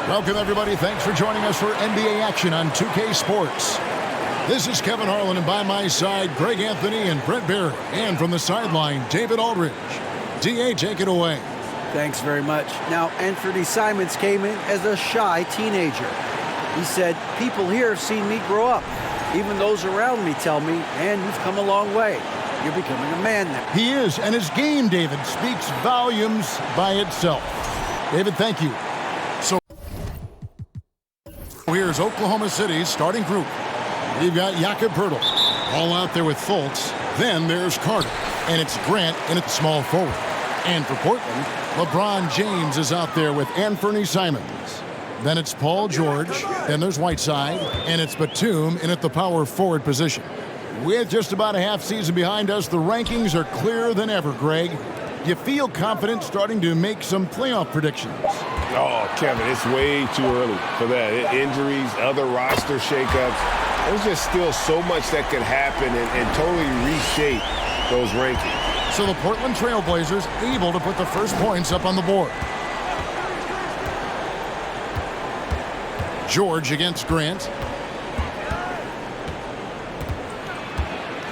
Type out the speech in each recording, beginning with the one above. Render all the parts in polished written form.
Welcome, everybody. Thanks for joining us for NBA action on 2K Sports. This is Kevin Harlan, and by my side, Greg Anthony and Brent Barry. And from the sideline, David Aldridge. DA, take it away. Thanks very much. Now, Anthony Simons came in as a shy teenager. He said, people here have seen me grow up. Even those around me tell me, and you've come a long way. You're becoming a man now. He is, and his game, David, speaks volumes by itself. David, thank you. So here's Oklahoma City's starting group. We've got Jakob Poeltl all out there with Fultz. Then there's Carter, and it's Grant in at small forward. And for Portland, LeBron James is out there with Anthony Simons. Then it's Paul George. Then there's Whiteside, and it's Batum in at the power forward position. With just about a half season behind us, the rankings are clearer than ever, Greg. Do you feel confident starting to make some playoff predictions? Oh, Kevin, it's way too early for that. Injuries, other roster shakeups. There's just still so much that could happen and totally reshape those rankings. So the Portland Trailblazers able to put the first points up on the board. George against Grant.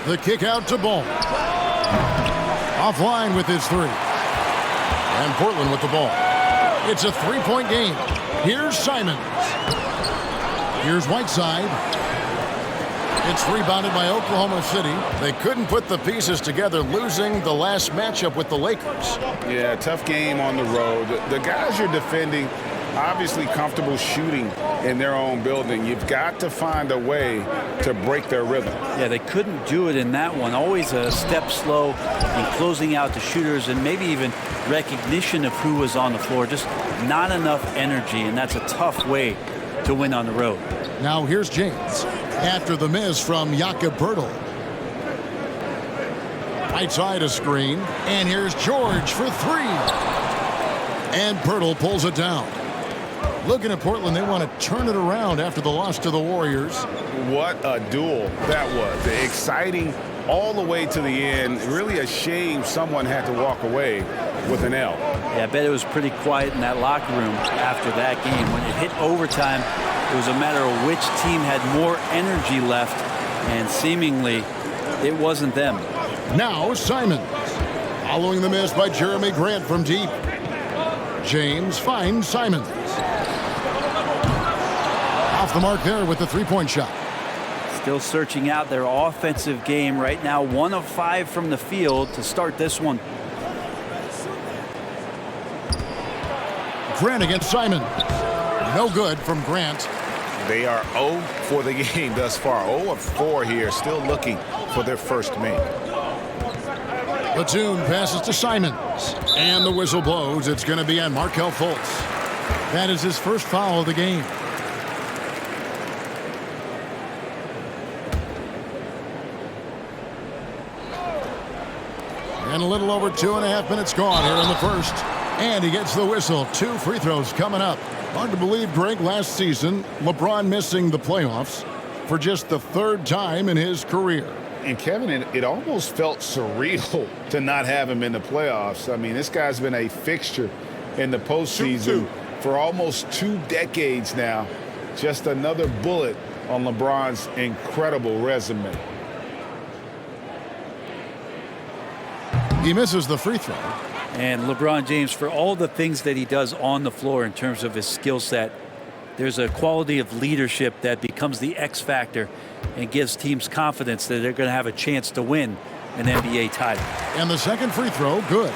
The kick out to Ball. Offline with his three. And Portland with the ball. It's a three-point game. Here's Simons. Here's Whiteside. It's rebounded by Oklahoma City. They couldn't put the pieces together, losing the last matchup with the Lakers. Yeah, tough game on the road. The guys you're defending, obviously comfortable shooting in their own building. You've got to find a way to break their rhythm. Yeah, they couldn't do it in that one. Always a step slow in closing out the shooters and maybe even recognition of who was on the floor. Just not enough energy, and that's a tough way to win on the road. Now here's James after the miss from Jakob Poeltl. Right side a screen, and here's George for three. And Poeltl pulls it down. Looking at Portland, they want to turn it around after the loss to the Warriors. What a duel that was. Exciting all the way to the end. Really a shame someone had to walk away with an L. Yeah, I bet it was pretty quiet in that locker room after that game. When it hit overtime, it was a matter of which team had more energy left, and seemingly it wasn't them. Now Simons, following the miss by Jeremy Grant from deep. James finds Simons. Off the mark there with the three-point shot. Still searching out their offensive game right now. 1 of 5 from the field to start this one. Grant against Simons. No good from Grant. They are 0 for the game thus far. 0 of 4 here, still looking for their first make. Batum passes to Simons. And the whistle blows. It's going to be on Markelle Fultz. That is his first foul of the game. And a little over 2.5 minutes gone here in the first. And he gets the whistle. 2 free throws coming up. Hard to believe, Greg, last season, LeBron missing the playoffs for just the 3rd time in his career. And Kevin, it almost felt surreal to not have him in the playoffs. I mean, this guy's been a fixture in the postseason for almost 2 decades now. Just another bullet on LeBron's incredible resume. He misses the free throw. And LeBron James, for all the things that he does on the floor in terms of his skill set, there's a quality of leadership that becomes the X factor and gives teams confidence that they're going to have a chance to win an NBA title. And the second free throw, good.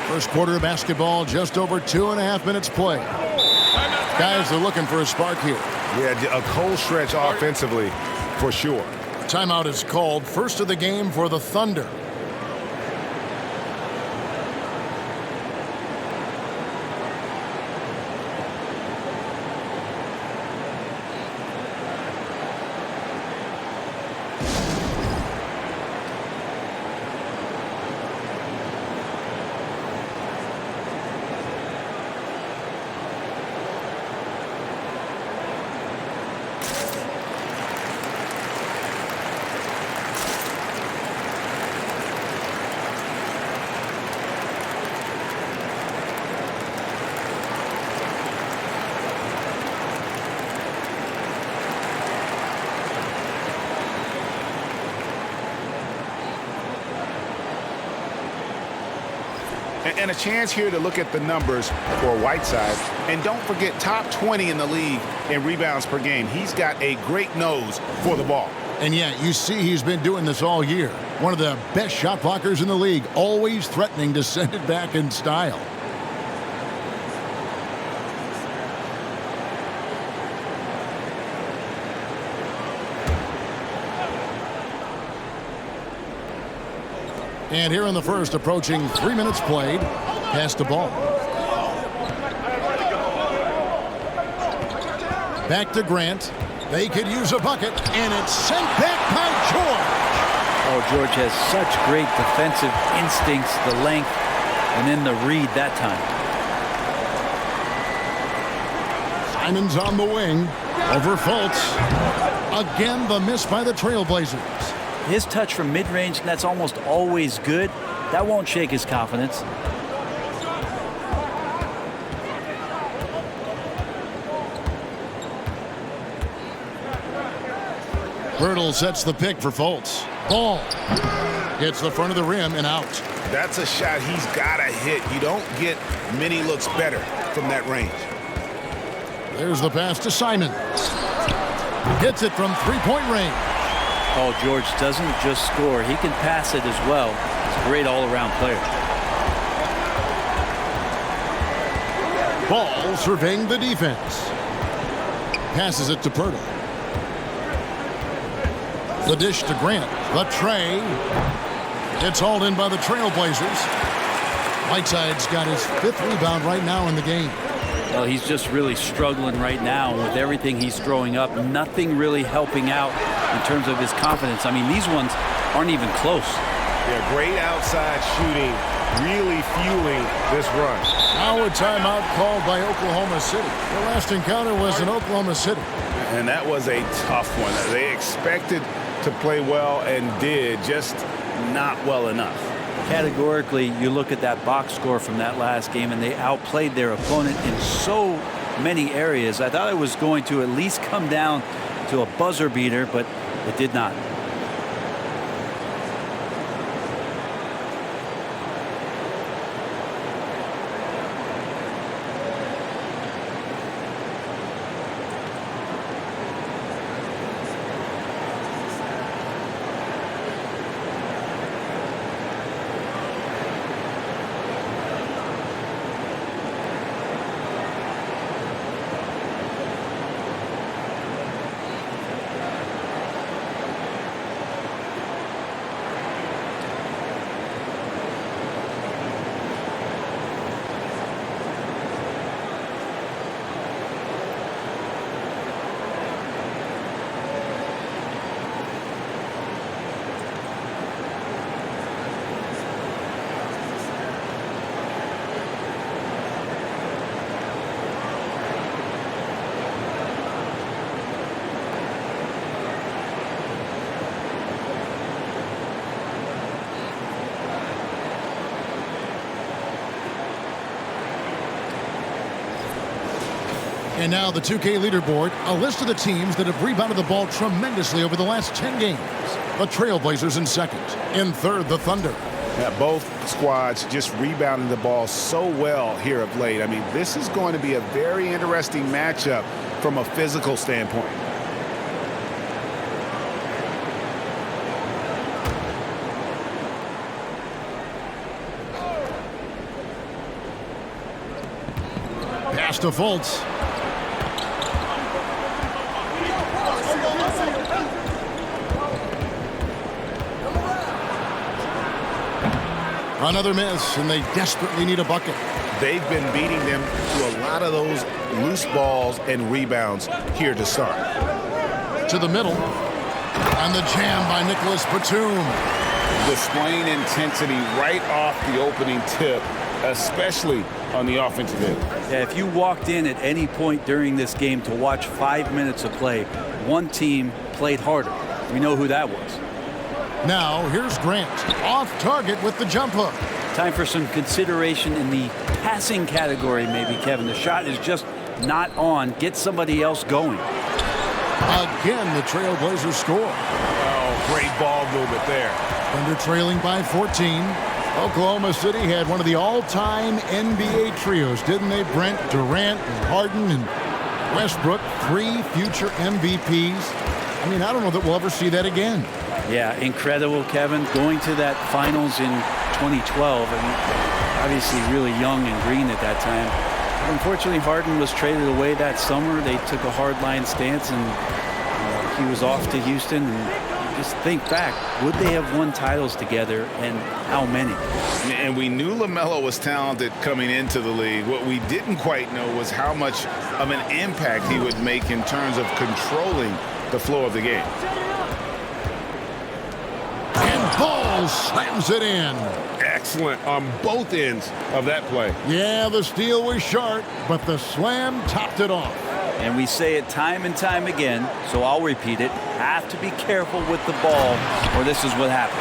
First quarter of basketball, just over 2.5 minutes play. Guys are looking for a spark here. Yeah, a cold stretch offensively for sure. Timeout is called. First of the game for the Thunder. And a chance here to look at the numbers for Whiteside. And don't forget, top 20 in the league in rebounds per game. He's got a great nose for the ball. And yet, you see he's been doing this all year. One of the best shot blockers in the league, always threatening to send it back in style. And here in the first, approaching 3 minutes played, pass the ball. Back to Grant. They could use a bucket, and it's sent back by George. Oh, George has such great defensive instincts, the length, and then the read that time. Simon's on the wing. Over Fultz. Again, the miss by the Trailblazers. His touch from mid-range, that's almost always good. That won't shake his confidence. Birtle sets the pick for Fultz. Ball hits the front of the rim and out. That's a shot he's got to hit. You don't get many looks better from that range. There's the pass to Simon. Hits it from three-point range. Oh, George doesn't just score. He can pass it as well. He's a great all-around player. Ball surveying the defense. Passes it to Pirtle. The dish to Grant. The tray. It's hauled in by the Trailblazers. Whiteside's got his 5th rebound right now in the game. Well, he's just really struggling right now with everything he's throwing up. Nothing really helping out in terms of his confidence. I mean, these ones aren't even close. Yeah, great outside shooting, really fueling this run. Now a timeout called by Oklahoma City. The last encounter was in Oklahoma City. And that was a tough one. They expected to play well and did, just not well enough. Categorically, you look at that box score from that last game, and they outplayed their opponent in so many areas. I thought it was going to at least come down to a buzzer beater, but it did not. And now the 2K leaderboard, a list of the teams that have rebounded the ball tremendously over the last 10 games. The Trailblazers in second. In third, the Thunder. Yeah, both squads just rebounding the ball so well here of late. I mean, this is going to be a very interesting matchup from a physical standpoint. Pass to Fultz. Another miss, and they desperately need a bucket. They've been beating them to a lot of those loose balls and rebounds here to start. To the middle. And the jam by Nicholas Batum. Displaying intensity right off the opening tip, especially on the offensive end. Yeah, if you walked in at any point during this game to watch 5 minutes of play, one team played harder. We know who that was. Now, here's Grant. Off target with the jump hook. Time for some consideration in the passing category, maybe, Kevin. The shot is just not on. Get somebody else going. Again, the Trailblazers score. Oh, great ball movement there. Thunder trailing by 14. Oklahoma City had one of the all-time NBA trios, didn't they, Brent? Durant and Harden and Westbrook, 3 future MVPs. I mean, I don't know that we'll ever see that again. Yeah, incredible, Kevin. Going to that finals in 2012, and obviously really young and green at that time. Unfortunately, Harden was traded away that summer. They took a hardline stance, and he was off to Houston. And just think back, would they have won titles together, and how many? And we knew LaMelo was talented coming into the league. What we didn't quite know was how much of an impact he would make in terms of controlling the flow of the game. And Ball slams it in. Excellent on both ends of that play. Yeah, the steal was sharp, but the slam topped it off. And we say it time and time again, so I'll repeat it. Have to be careful with the ball, or this is what happens.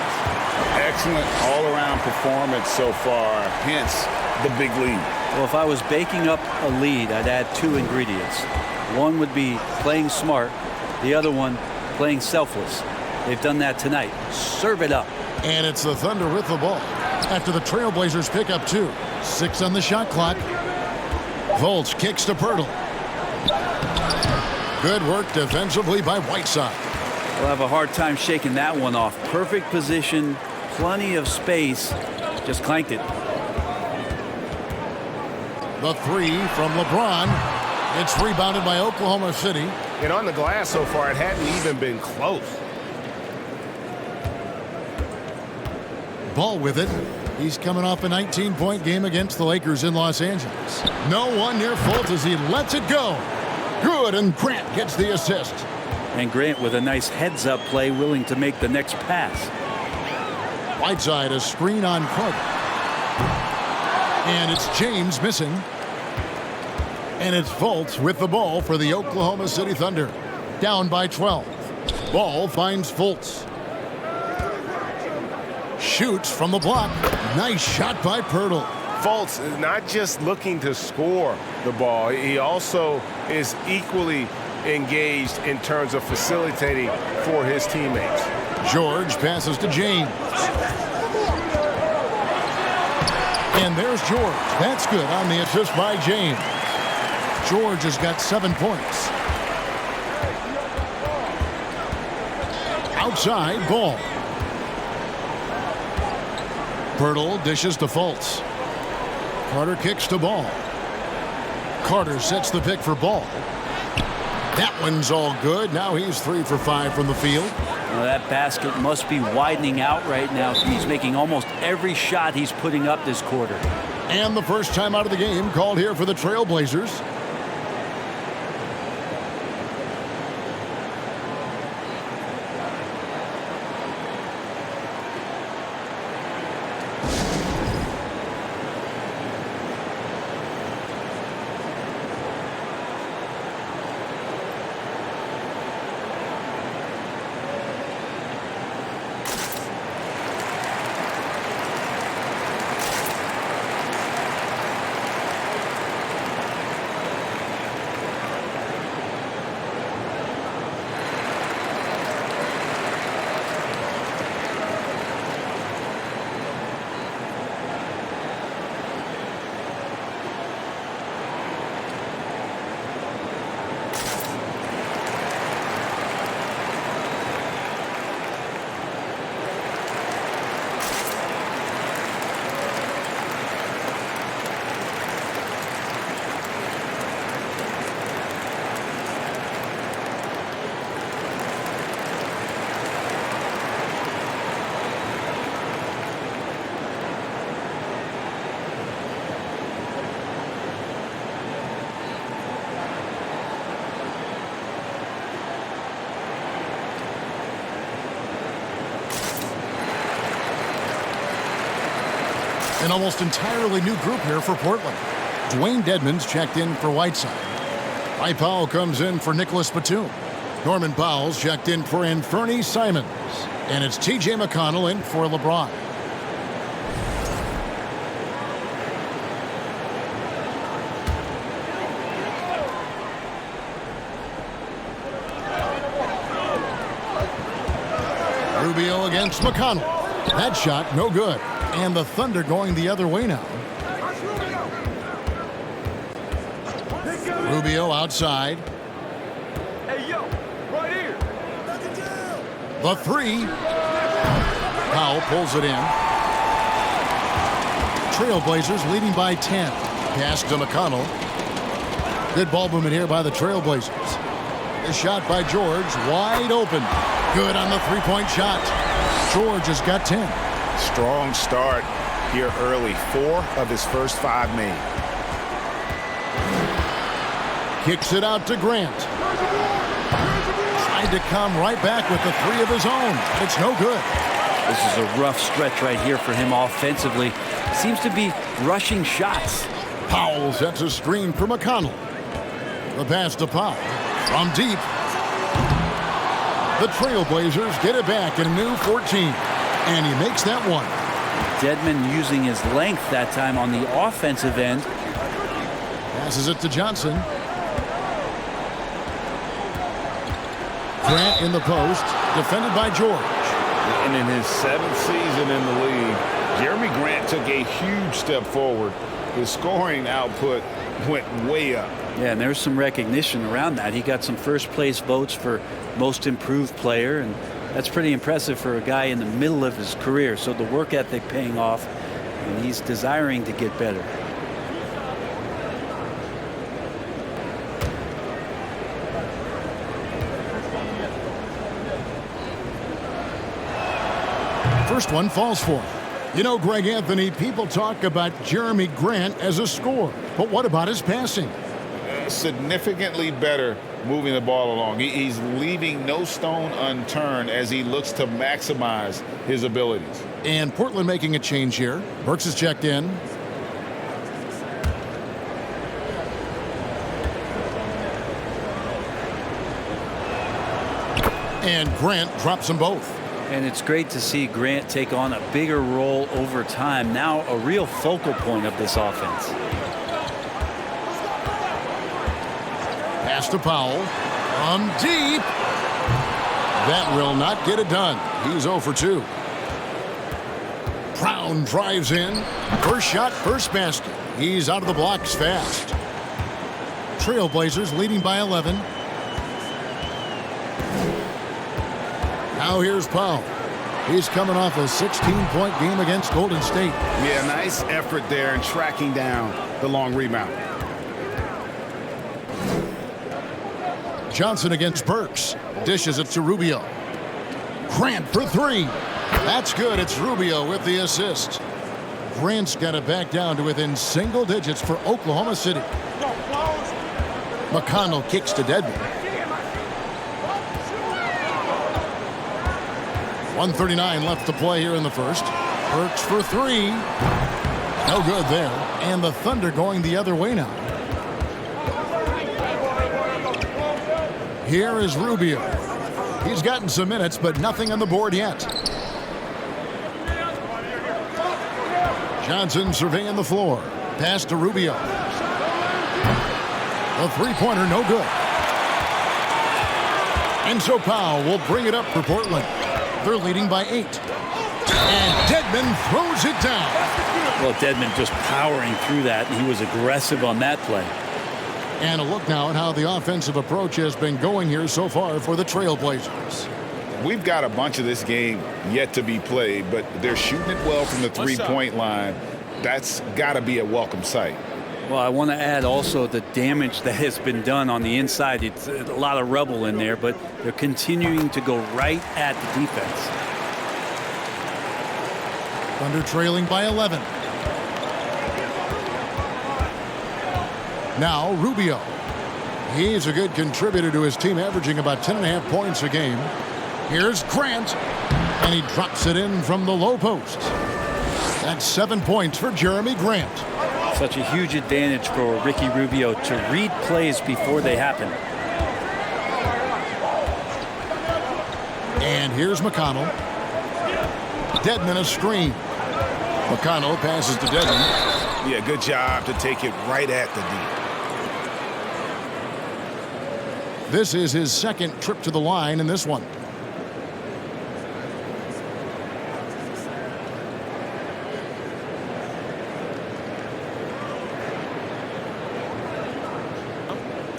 Excellent all-around performance so far, hence the big lead. Well, if I was baking up a lead, I'd add 2 ingredients. One would be playing smart. The other one, playing selfless. They've done that tonight. Serve it up. And it's the Thunder with the ball after the Trailblazers pick up 2. 6 on the shot clock. Fultz kicks to Pirtle. Good work defensively by Whiteside. We'll have a hard time shaking that one off. Perfect position, plenty of space. Just clanked it. The 3 from LeBron. It's rebounded by Oklahoma City. And on the glass so far, it hadn't even been close. Ball with it. He's coming off a 19-point game against the Lakers in Los Angeles. No one near Fultz as he lets it go. Good, and Grant gets the assist. And Grant with a nice heads-up play, willing to make the next pass. Whiteside, a screen on Carter. And it's James missing. And it's Fultz with the ball for the Oklahoma City Thunder. Down by 12. Ball finds Fultz. Shoots from the block. Nice shot by Pirtle. Fultz is not just looking to score the ball. He also is equally engaged in terms of facilitating for his teammates. George passes to James. And there's George. That's good on the assist by James. George has got 7 points. Outside, Ball. Pirtle dishes to Fultz. Carter kicks to Ball. Carter sets the pick for Ball. That one's all good. Now he's 3 for 5 from the field. Well, that basket must be widening out right now. He's making almost every shot he's putting up this quarter. And the first time out of the game called here for the Trailblazers. An almost entirely new group here for Portland. Dwayne Dedmon's checked in for Whiteside. Mike Powell comes in for Nicholas Batum. Norman Powell's checked in for Anthony Simons. And it's T.J. McConnell in for LeBron. Rubio against McConnell. That shot, no good. And the Thunder going the other way now. Rubio outside. Hey, yo, right here. The three. Powell pulls it in. Trailblazers leading by 10. Pass to McConnell. Good ball movement here by the Trailblazers. The shot by George, wide open. Good on the three-point shot. George has got 10. Strong start here early. 4 of his first 5 made. Kicks it out to Grant. Tried to come right back with the 3 of his own. It's no good. This is a rough stretch right here for him offensively. Seems to be rushing shots. Powell sets a screen for McConnell. The pass to Powell. From deep. The Trailblazers get it back in a new 14. And he makes that one. Dedmon using his length that time on the offensive end. Passes it to Johnson. Grant in the post. Defended by George. And in his 7th season in the league, Jeremy Grant took a huge step forward. His scoring output went way up. Yeah, and there's some recognition around that. He got some first place votes for most improved player, and that's pretty impressive for a guy in the middle of his career. So the work ethic paying off, and he's desiring to get better. First one falls for him. You know, Greg Anthony, people talk about Jeremy Grant as a scorer, but what about his passing? Significantly better moving the ball along. He's leaving no stone unturned as he looks to maximize his abilities. And Portland making a change here. Burks is checked in. And Grant drops them both. And it's great to see Grant take on a bigger role over time. Now a real focal point of this offense. Pass to Powell. From deep. That will not get it done. He's 0 for 2. Brown drives in. First shot, first basket. He's out of the blocks fast. Trailblazers leading by 11. Now here's Powell. He's coming off a 16-point game against Golden State. Yeah, nice effort there in tracking down the long rebound. Johnson against Burks. Dishes it to Rubio. Grant for 3. That's good. It's Rubio with the assist. Grant's got it back down to within single digits for Oklahoma City. McConnell kicks to Dedmon. 1:39 left to play here in the first. Burks for 3. No good there. And the Thunder going the other way now. Here is Rubio. He's gotten some minutes, but nothing on the board yet. Johnson surveying the floor. Pass to Rubio. The three-pointer, no good. And so Powell will bring it up for Portland. They're leading by 8. And Dedmon throws it down. Well, Dedmon just powering through that, and he was aggressive on that play. And a look now at how the offensive approach has been going here so far for the Trailblazers. We've got a bunch of this game yet to be played, but they're shooting it well from the three-point line. That's got to be a welcome sight. Well, I want to add also the damage that has been done on the inside. It's a lot of rubble in there, but they're continuing to go right at the defense. Thunder trailing by 11. Now Rubio. He's a good contributor to his team, averaging about 10.5 points a game. Here's Grant, and he drops it in from the low post. That's 7 points for Jeremy Grant. Such a huge advantage for Ricky Rubio to read plays before they happen. And here's McConnell. Dedmon a screen. McConnell passes to Dedmon. Yeah, good job to take it right at the D. This is his second trip to the line in this one.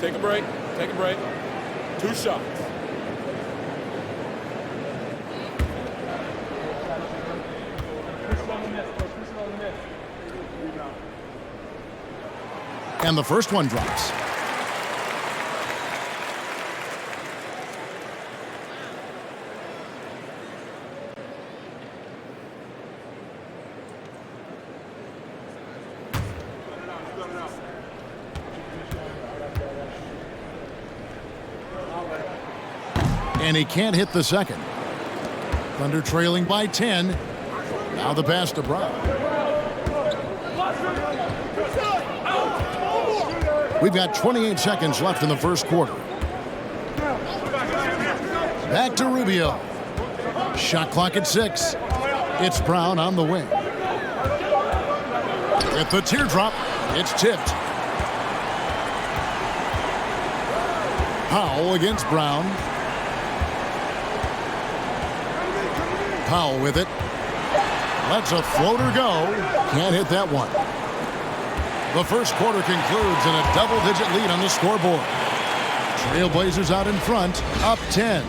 Take a break. Take a break. 2 shots. And the first one drops. And he can't hit the second. Thunder trailing by 10. Now the pass to Brown. We've got 28 seconds left in the first quarter. Back to Rubio. Shot clock at 6. It's Brown on the wing. At the teardrop, it's tipped. Powell against Brown. Powell with it. Lets a floater go. Can't hit that one. The first quarter concludes in a double-digit lead on the scoreboard. Trailblazers out in front, up 10.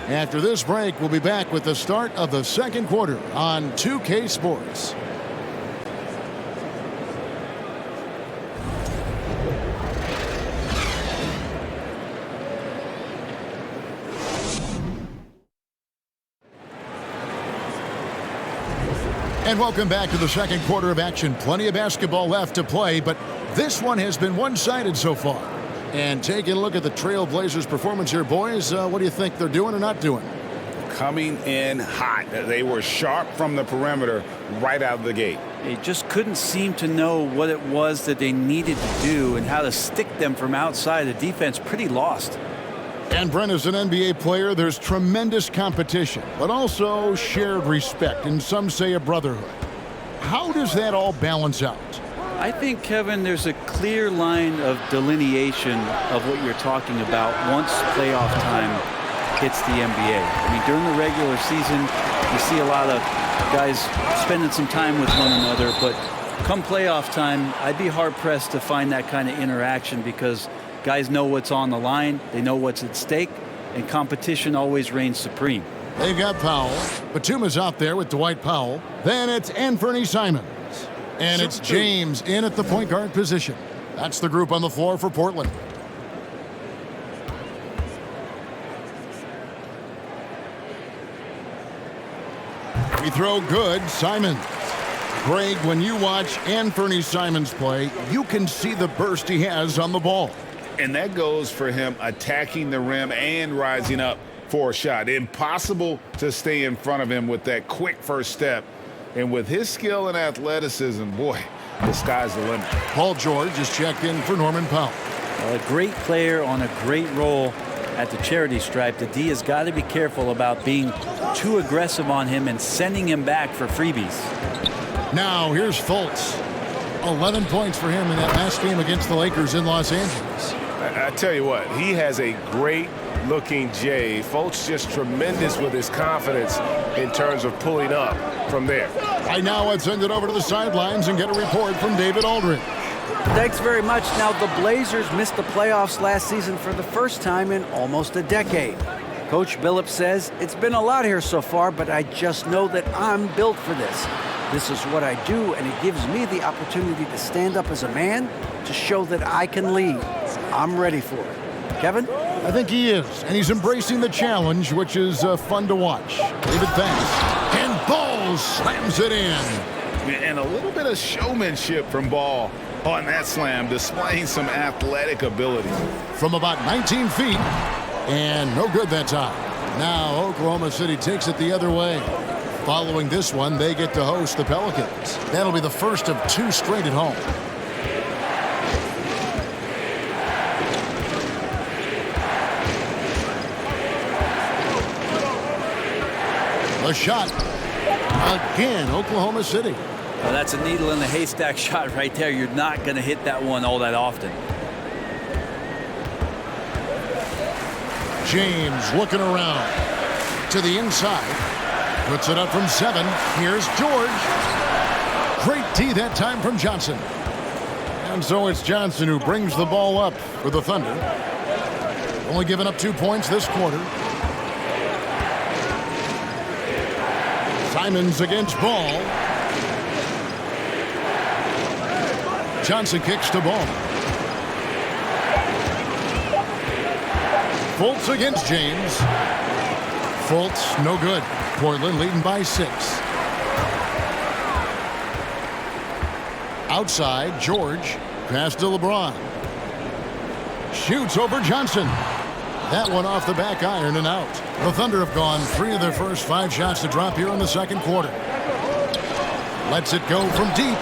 After this break, we'll be back with the start of the second quarter on 2K Sports. And welcome back to the second quarter of action. Plenty of basketball left to play, but this one has been one-sided so far. And taking a look at the Trailblazers' performance here, boys, what do you think they're doing or not doing? Coming in hot. They were sharp from the perimeter right out of the gate. They just couldn't seem to know what it was that they needed to do and how to stick them from outside. The defense pretty lost. And Brent, as an NBA player, there's tremendous competition, but also shared respect, and some say a brotherhood. How does that all balance out? I think, Kevin, there's a clear line of delineation of what you're talking about once playoff time hits the NBA. I mean, during the regular season, you see a lot of guys spending some time with one another, but come playoff time, I'd be hard-pressed to find that kind of interaction because guys know what's on the line, they know what's at stake, and competition always reigns supreme. They've got Powell. Batuma's out there with Dwight Powell. Then it's Anthony Simons. And it's James in at the point guard position. That's the group on the floor for Portland. We throw good. Simons. Greg, when you watch Anthony Simons play, you can see the burst he has on the ball. And that goes for him attacking the rim and rising up for a shot. Impossible to stay in front of him with that quick first step. And with his skill and athleticism, boy, the sky's the limit. Paul George has checked in for Norman Powell. A great player on a great role at the charity stripe. The D has got to be careful about being too aggressive on him and sending him back for freebies. Now here's Fultz. 11 points for him in that last game against the Lakers in Los Angeles. I tell you what, he has a great-looking J. Fultz just tremendous with his confidence in terms of pulling up from there. Right now, let's send it over to the sidelines and get a report from David Aldridge. Thanks very much. Now, the Blazers missed the playoffs last season for the first time in almost a decade. Coach Billups says, it's been a lot here so far, but I just know that I'm built for this. This is what I do, and it gives me the opportunity to stand up as a man to show that I can lead. I'm ready for it. Kevin? I think he is, and he's embracing the challenge, which is fun to watch. David, thanks. And Ball slams it in. And a little bit of showmanship from Ball on that slam, displaying some athletic ability. From about 19 feet, and no good that time. Now Oklahoma City takes it the other way. Following this one, they get to host the Pelicans. That'll be the first of 2 straight at home. A shot. Again, Oklahoma City. Well, that's a needle in the haystack shot right there. You're not going to hit that one all that often. James looking around to the inside. Puts it up from 7. Here's George. Great tee that time from Johnson. And so it's Johnson who brings the ball up for the Thunder. Only giving up 2 points this quarter. Simons against Ball. Johnson kicks to Ball. Fultz against James. Fultz, no good. Portland leading by 6. Outside, George. Pass to LeBron. Shoots over Johnson. That one off the back iron and out. The Thunder have gone 3 of their first 5 shots to drop here in the second quarter. Lets it go from deep.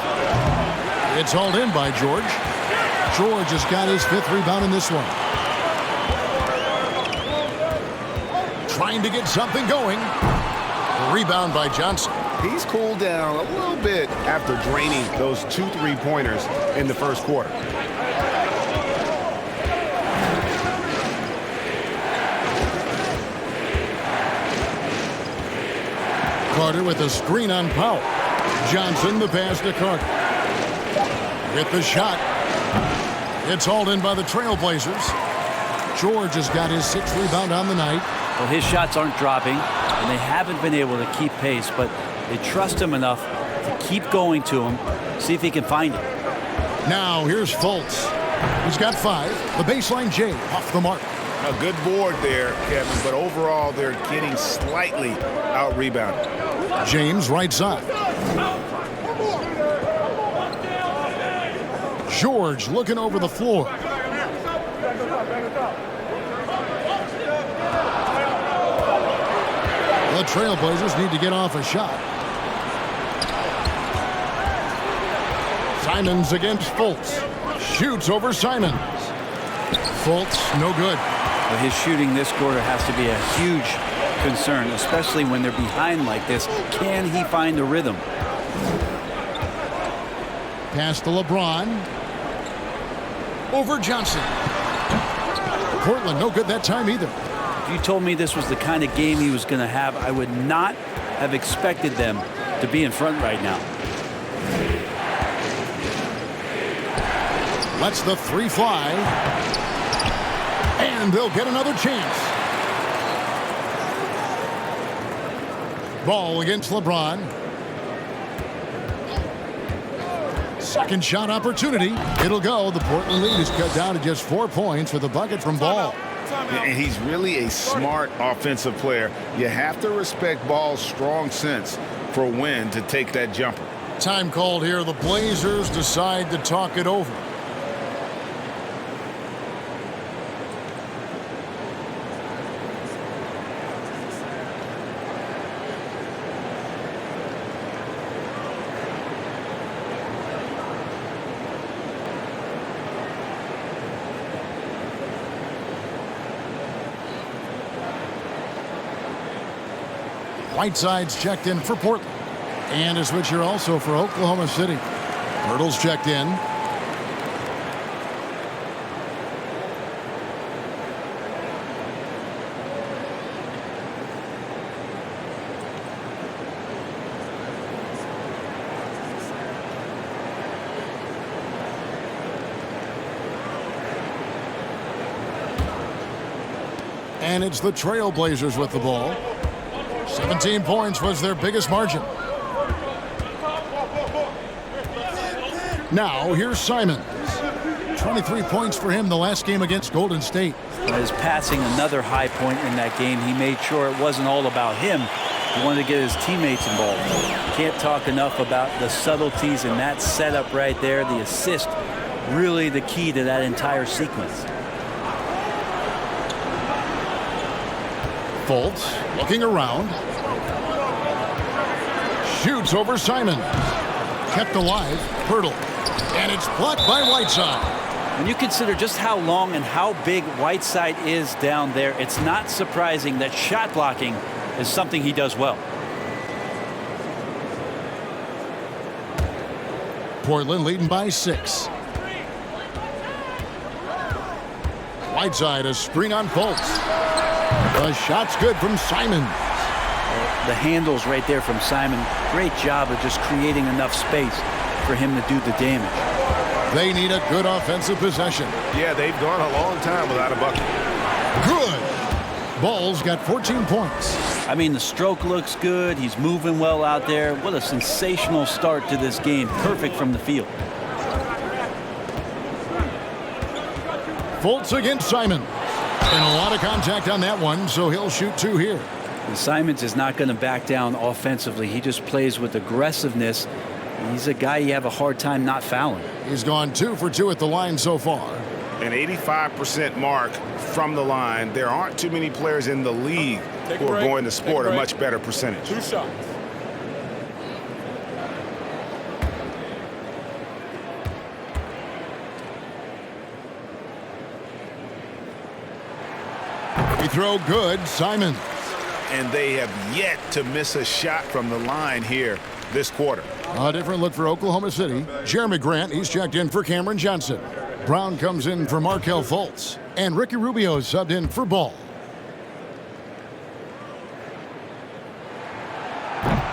It's hauled in by George. George has got his 5th rebound in this one. Trying to get something going. Rebound by Johnson. He's cooled down a little bit after draining those 2 3-pointers in the first quarter. Carter with a screen on Powell. Johnson the pass to Carter. With the shot. It's hauled in by the Trailblazers. George has got his 6th rebound on the night. Well, his shots aren't dropping, and they haven't been able to keep pace, but they trust him enough to keep going to him, see if he can find it. Now here's Fultz. He's got 5. The baseline J off the mark. A good board there, Kevin, but overall they're getting slightly out-rebounded. James right side. George looking over the floor. The Trailblazers need to get off a shot. Simons against Fultz. Shoots over Simons. Fultz, no good. But his shooting this quarter has to be a huge concern, especially when they're behind like this. Can he find the rhythm? Pass to LeBron. Over Johnson. Portland, no good that time either. If you told me this was the kind of game he was going to have, I would not have expected them to be in front right now. Lets the 3 fly. And they'll get another chance. Ball against LeBron. Second shot opportunity. It'll go. The Portland lead is cut down to just 4 points with a bucket from Ball. And he's really a smart offensive player. You have to respect Ball's strong sense for when to take that jumper. Time called here. The Blazers decide to talk it over. Whiteside's checked in for Portland. And a switcher also for Oklahoma City. Hurdle's checked in. And it's the Trailblazers with the ball. 17 points was their biggest margin. Now here's Simons. 23 points for him the last game against Golden State. His passing, another high point in that game. He made sure it wasn't all about him. He wanted to get his teammates involved. Can't talk enough about the subtleties in that setup right there. The assist, really the key to that entire sequence. Fultz looking around. Shoots over Simon. Kept alive. Hurdle. And it's blocked by Whiteside. When you consider just how long and how big Whiteside is down there, it's not surprising that shot blocking is something he does well. Portland leading by 6. Whiteside, a screen on Fultz. The shot's good from Simon. The handles right there from Simon. Great job of just creating enough space for him to do the damage. They need a good offensive possession. Yeah, they've gone a long time without a bucket. Good. Ball's got 14 points. I mean, the stroke looks good. He's moving well out there. What a sensational start to this game. Perfect from the field. Fultz against Simon. And a lot of contact on that one, so he'll shoot 2 here. And Simons is not going to back down offensively. He just plays with aggressiveness. He's a guy you have a hard time not fouling. He's gone 2 for 2 at the line so far. An 85% mark from the line. There aren't too many players in the league who are going to sport a much better percentage. 2 shots. He throw good, Simon. And they have yet to miss a shot from the line here this quarter. A different look for Oklahoma City. Jeremy Grant, he's checked in for Cameron Johnson. Brown comes in for Markelle Fultz. And Ricky Rubio is subbed in for Ball.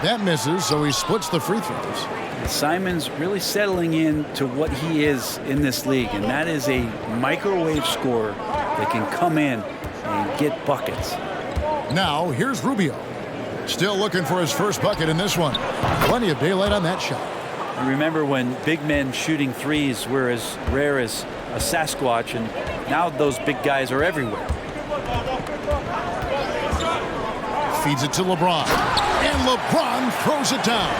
That misses, so he splits the free throws. Simon's really settling in to what he is in this league, and that is a microwave scorer that can come in and get buckets. Now, here's Rubio. Still looking for his first bucket in this one. Plenty of daylight on that shot. And remember when big men shooting threes were as rare as a Sasquatch, and now those big guys are everywhere. Feeds it to LeBron. And LeBron throws it down.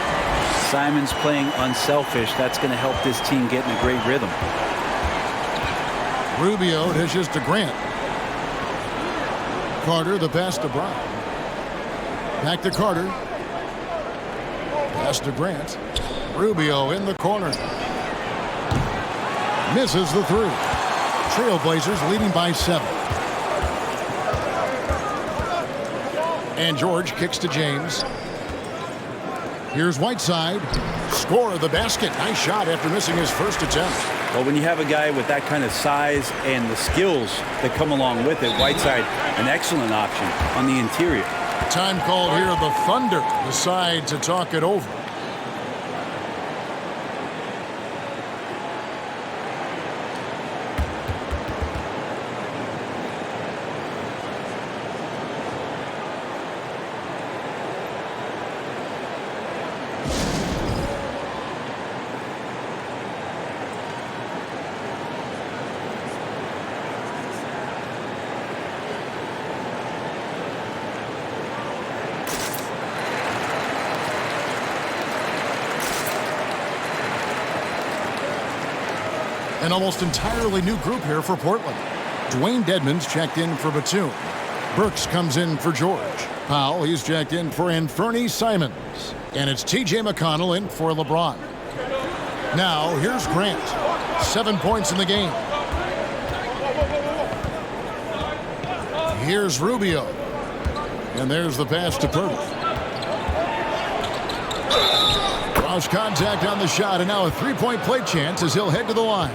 Simon's playing unselfish. That's going to help this team get in a great rhythm. Rubio dishes to Grant. Carter, the pass to Brown. Back to Carter. Pass to Grant. Rubio in the corner. Misses the 3. Trailblazers leading by 7. And George kicks to James. Here's Whiteside. Score of the basket. Nice shot after missing his first attempt. Well, when you have a guy with that kind of size and the skills that come along with it, Whiteside, an excellent option on the interior. Time called here. The Thunder decide to talk it over. An almost entirely new group here for Portland. Dwayne Dedmon's checked in for Batum. Burks comes in for George. Powell, he's checked in for Anthony Simons. And it's T.J. McConnell in for LeBron. Now, here's Grant. 7 points in the game. Here's Rubio. And there's the pass to Pirtle. Cross contact on the shot, and now a three-point play chance as he'll head to the line.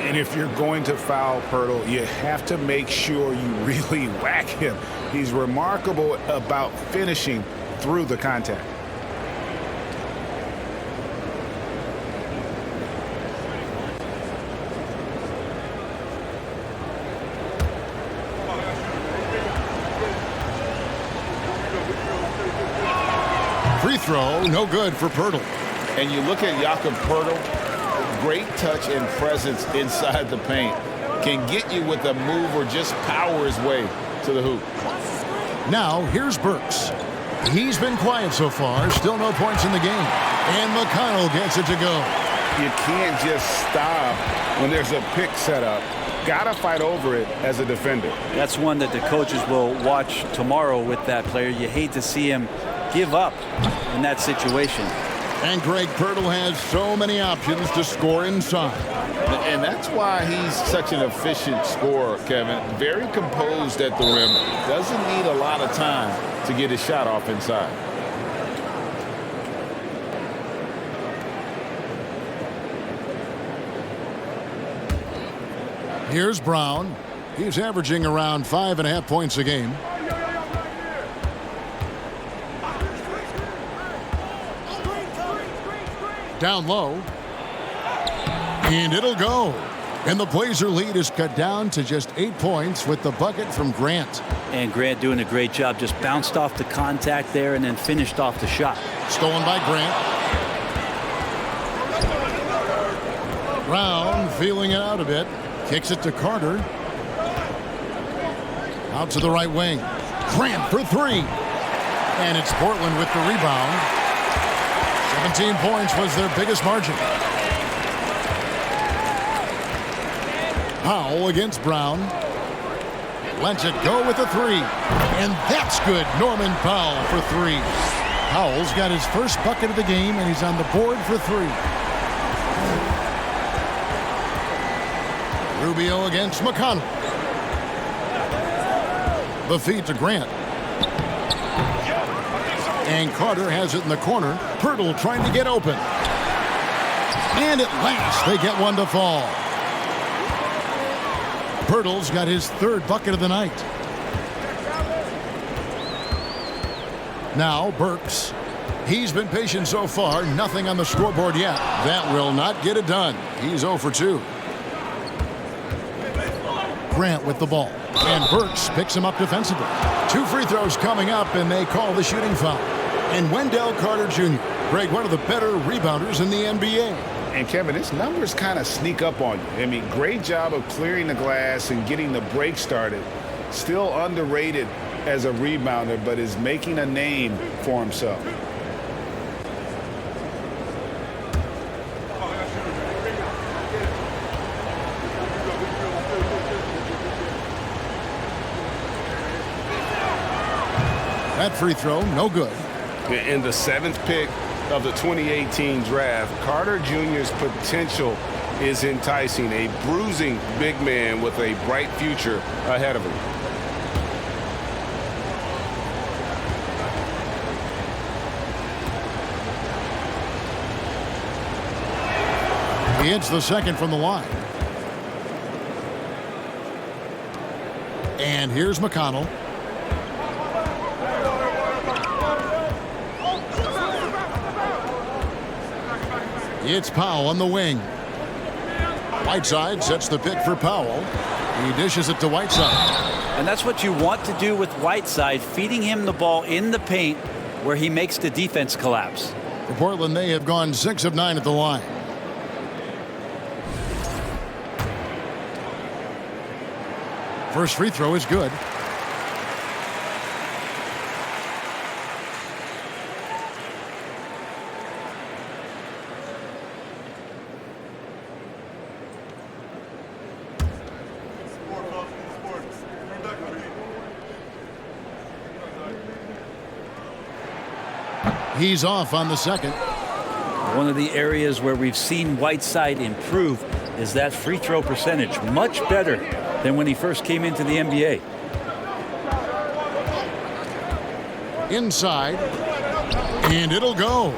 And if you're going to foul Pirtle, you have to make sure you really whack him. He's remarkable about finishing through the contact. Free throw, no good for Pirtle. And you look at Jakob Pirtle, great touch and presence inside the paint. Can get you with a move or just power his way to the hoop. Now, here's Burks. He's been quiet so far. Still no points in the game. And McConnell gets it to go. You can't just stop when there's a pick set up. Gotta fight over it as a defender. That's one that the coaches will watch tomorrow with that player. You hate to see him give up in that situation. And Greg Pirtle has so many options to score inside. And that's why he's such an efficient scorer, Kevin. Very composed at the rim. Doesn't need a lot of time to get his shot off inside. Here's Brown. He's averaging around 5.5 points a game. Down low. And it'll go. And the Blazer lead is cut down to just 8 points with the bucket from Grant. And Grant doing a great job. Just bounced off the contact there and then finished off the shot. Stolen by Grant. Brown feeling it out a bit. Kicks it to Carter. Out to the right wing. Grant for three. And it's Portland with the rebound. 17 points was their biggest margin. Powell against Brown. Lets it go with a three. And that's good. Norman Powell for three. Powell's got his first bucket of the game, and he's on the board for three. Rubio against McConnell. The feed to Grant. And Carter has it in the corner. Pirtle trying to get open. And at last, they get one to fall. Pirtle's got his third bucket of the night. Now Burks. He's been patient so far. Nothing on the scoreboard yet. That will not get it done. He's 0 for 2. Grant with the ball. And Burks picks him up defensively. 2 free throws coming up, and they call the shooting foul. And Wendell Carter Jr., Greg, one of the better rebounders in the NBA. And Kevin, his numbers kind of sneak up on you. I mean, great job of clearing the glass and getting the break started. Still underrated as a rebounder, but is making a name for himself. That free throw, no good. In the 7th pick of the 2018 draft, Carter Jr.'s potential is enticing. A bruising big man with a bright future ahead of him. He hits the second from the line. And here's McConnell. It's Powell on the wing. Whiteside sets the pick for Powell. He dishes it to Whiteside. And that's what you want to do with Whiteside, feeding him the ball in the paint where he makes the defense collapse. For Portland, they have gone 6 of 9 at the line. First free throw is good. He's off on the second. One of the areas where we've seen Whiteside improve is that free throw percentage. Much better than when he first came into the NBA. Inside. And it'll go.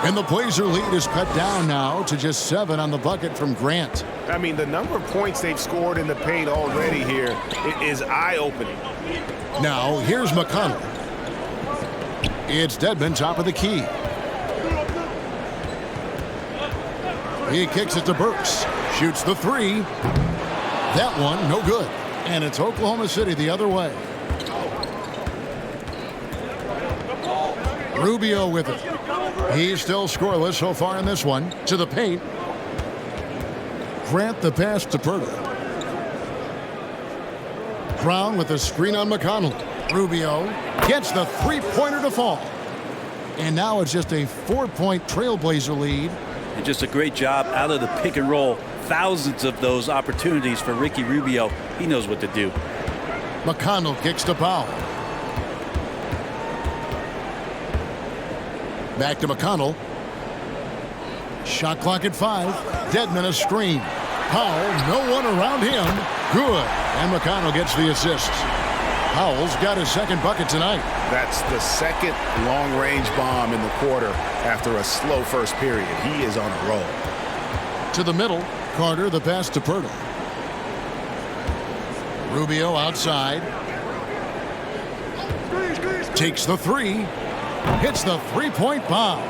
And the Blazer lead is cut down now to just 7 on the bucket from Grant. I mean, the number of points they've scored in the paint already here is eye-opening. Now, here's McConnell. It's Dedmon, top of the key. He kicks it to Burks. Shoots the three. That one, no good. And it's Oklahoma City the other way. Rubio with it. He's still scoreless so far in this one. To the paint. Grant the pass to Pirtle. Brown with a screen on McConnell. Rubio gets the three-pointer to fall. And now it's just a 4-point Trailblazer lead. And just a great job out of the pick and roll. Thousands of those opportunities for Ricky Rubio. He knows what to do. McConnell kicks to Powell. Back to McConnell. Shot clock at 5. Dedmon a screen. Powell, no one around him. Good. And McConnell gets the assist. Powell's got his second bucket tonight. That's the second long-range bomb in the quarter after a slow first period. He is on a roll. To the middle. Carter the pass to Pirtle. Rubio outside. Takes the three. Hits the three-point bomb.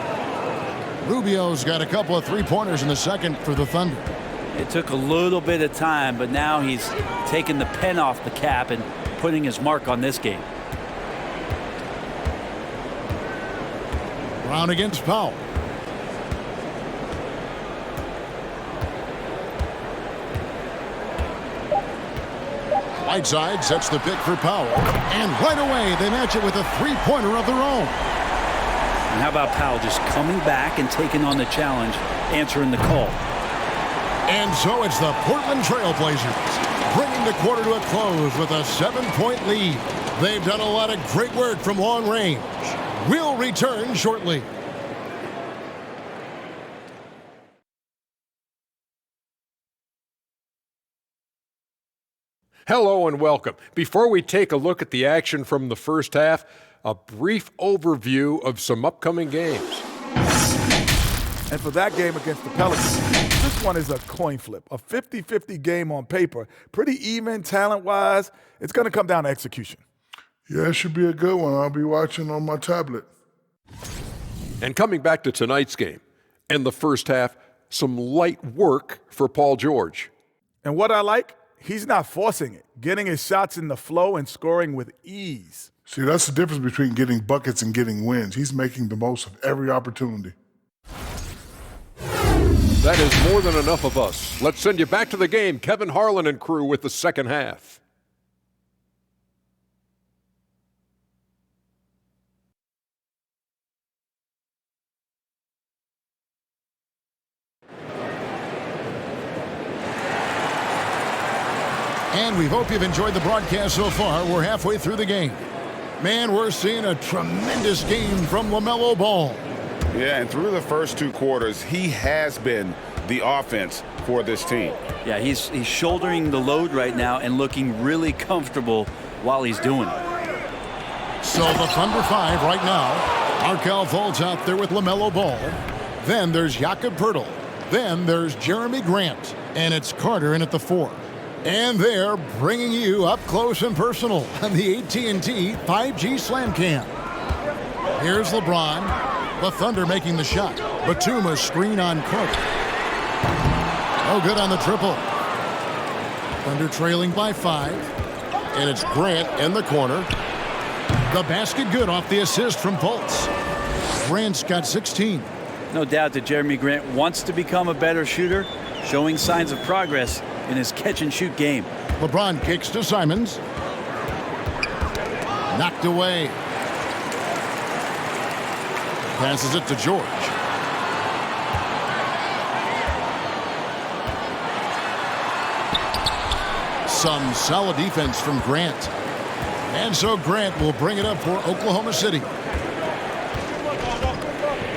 Rubio's got a couple of three-pointers in the second for the Thunder. It took a little bit of time, but now he's taking the pen off the cap and putting his mark on this game. Brown against Powell. Whiteside sets the pick for Powell. And right away, they match it with a three-pointer of their own. And how about Powell just coming back and taking on the challenge, answering the call. And so it's the Portland Trail Blazers bringing the quarter to a close with a 7-point lead. They've done a lot of great work from long range. We'll return shortly. Hello and welcome. Before we take a look at the action from the first half, a brief overview of some upcoming games. And for that game against the Pelicans, this one is a coin flip, a 50-50 game on paper. Pretty even talent-wise. It's going to come down to execution. Yeah, it should be a good one. I'll be watching on my tablet. And coming back to tonight's game, in the first half, some light work for Paul George. And what I like, he's not forcing it, getting his shots in the flow and scoring with ease. See, that's the difference between getting buckets and getting wins. He's making the most of every opportunity. That is more than enough of us. Let's send you back to the game. Kevin Harlan and crew with the second half. And we hope you've enjoyed the broadcast so far. We're halfway through the game. Man, we're seeing a tremendous game from LaMelo Ball. Yeah, and through the first two quarters, he has been the offense for this team. Yeah, he's shouldering the load right now and looking really comfortable while he's doing it. So the Thunder 5 right now. Markelle Fultz out there with LaMelo Ball. Then there's Jakob Poeltl. Then there's Jeremy Grant. And it's Carter in at the 4. And they're bringing you up close and personal on the AT&T 5G Slam Cam. Here's LeBron. The Thunder making the shot. Batum a screen on Carter. Oh, good on the triple. Thunder trailing by 5. And it's Grant in the corner. The basket good off the assist from Fultz. Grant's got 16. No doubt that Jeremy Grant wants to become a better shooter, showing signs of progress in his catch-and-shoot game. LeBron kicks to Simons. Knocked away. Passes it to George. Some solid defense from Grant. And so Grant will bring it up for Oklahoma City.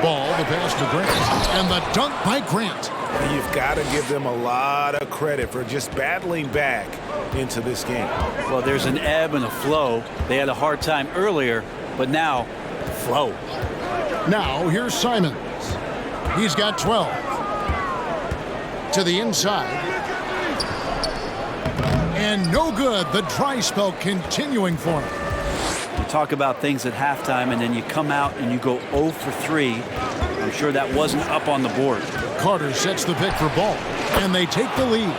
Ball, the pass to Grant. And the dunk by Grant. You've got to give them a lot of credit for just battling back into this game. Well, there's an ebb and a flow. They had a hard time earlier, but now, flow. Now, here's Simons. He's got 12. To the inside. And no good. The dry spell continuing for him. You talk about things at halftime, and then you come out and you go 0 for 3. I'm sure that wasn't up on the board. Carter sets the pick for Ball, and they take the lead.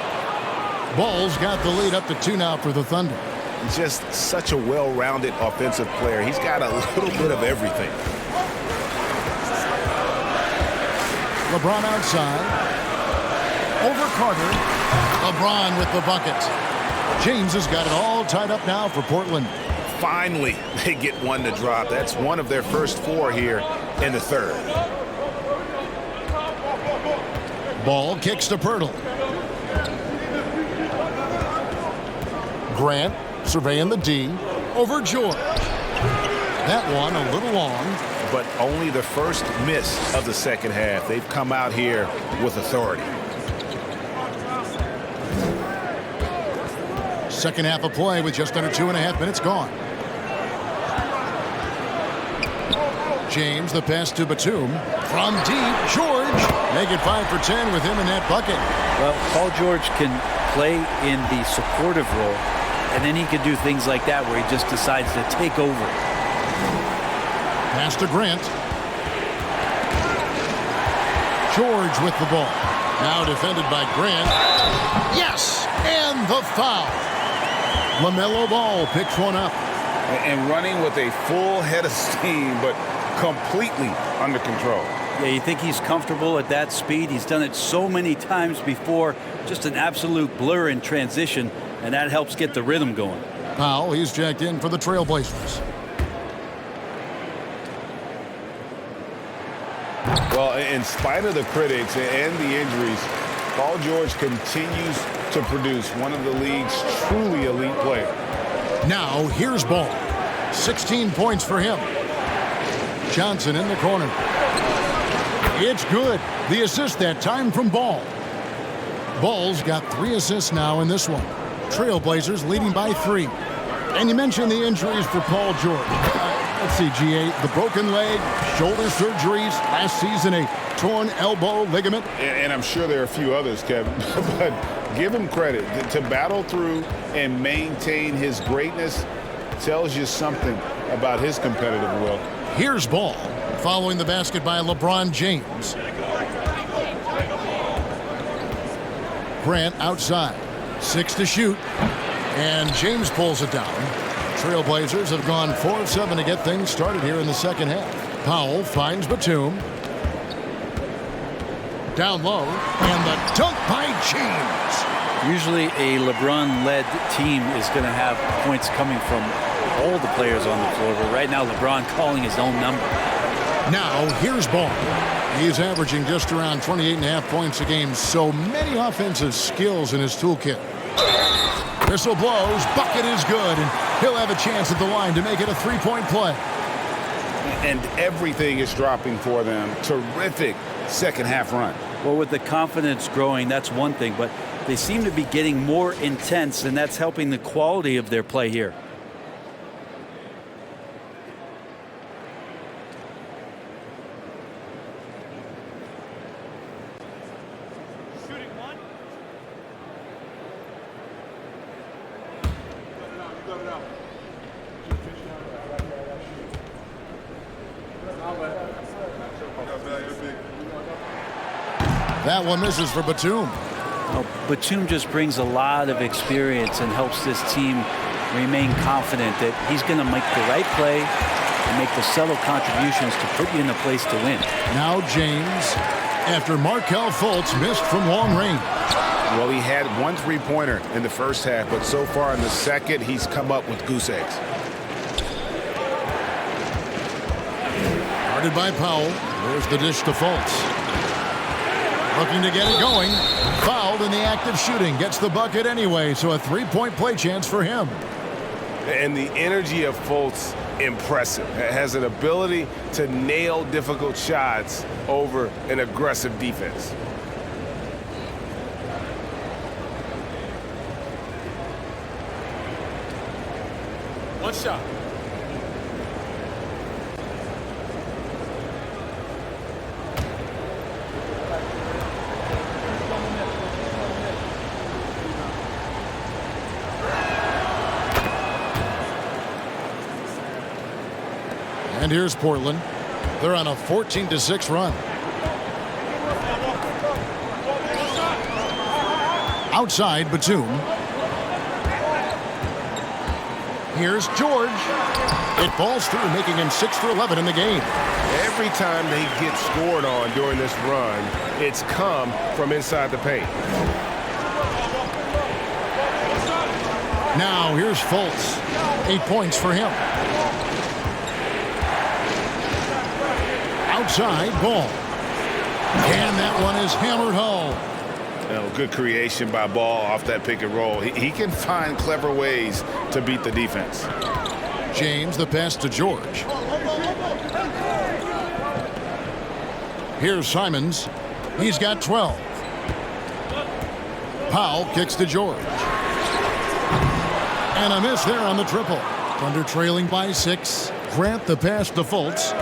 Ball's got the lead up to 2 now for the Thunder. Just such a well-rounded offensive player. He's got a little bit of everything. LeBron outside. Over Carter. LeBron with the bucket. James has got it all tied up now for Portland. Finally, they get one to drop. That's one of their first 4 here in the third. Ball kicks to Poeltl. Grant surveying the D. Over George. That one a little long. But only the first miss of the second half. They've come out here with authority. Second half of play with just under 2.5 minutes gone. James, the pass to Batum. From deep, George. Make it 5 for 10 with him in that bucket. Well, Paul George can play in the supportive role, and then he can do things like that where he just decides to take over. Pass to Grant. George with the ball. Now defended by Grant. Yes! And the foul. LaMelo Ball picks one up. And running with a full head of steam, but completely under control. Yeah, you think he's comfortable at that speed. He's done it so many times before. Just an absolute blur in transition, and that helps get the rhythm going. Powell, he's checked in for the Trailblazers. Well, in spite of the critics and the injuries, Paul George continues to produce one of the league's truly elite players. Now, here's Ball. 16 points for him. Johnson in the corner. It's good. The assist that time from Ball. Ball's got 3 assists now in this one. Trailblazers leading by 3. And you mentioned the injuries for Paul George. Let's see, GA, the broken leg, shoulder surgeries, last season a torn elbow ligament. And I'm sure there are a few others, Kevin, but give him credit. To battle through and maintain his greatness tells you something about his competitive will. Here's Ball, following the basket by LeBron James. Grant outside, 6 to shoot, and James pulls it down. Trailblazers have gone 4 of 7 to get things started here in the second half. Powell finds Batum. Down low, and the dunk by James. Usually a LeBron-led team is going to have points coming from all the players on the floor, but right now LeBron calling his own number. Now here's Ball. He's averaging just around 28.5 points a game, so many offensive skills in his toolkit. Whistle blows, bucket is good, and he'll have a chance at the line to make it a 3-point play. And everything is dropping for them. Terrific second half run. Well, with the confidence growing, that's one thing, but they seem to be getting more intense, and that's helping the quality of their play here. That one misses for Batum. Well, Batum just brings a lot of experience and helps this team remain confident that he's going to make the right play and make the subtle contributions to put you in a place to win. Now James, after Markelle Fultz missed from long range. Well, he had 1 3-pointer in the first half, but so far in the second, he's come up with goose eggs. Guarded by Powell. There's the dish to Fultz. Looking to get it going. Fouled in the act of shooting. Gets the bucket anyway, so a 3-point play chance for him. And the energy of Fultz, impressive. Has an ability to nail difficult shots over an aggressive defense. One shot. And here's Portland. They're on a 14-6 run. Outside, Batum. Here's George. It falls through, making him 6 for 11 in the game. Every time they get scored on during this run, it's come from inside the paint. Now here's Fultz. 8 points for him. Outside, Ball. And that one is hammered home. Good creation by Ball off that pick and roll. He can find clever ways to beat the defense. James, the pass to George. Here's Simons. He's got 12. Powell kicks to George. And a miss there on the triple. Thunder trailing by 6. Grant the pass to Fultz.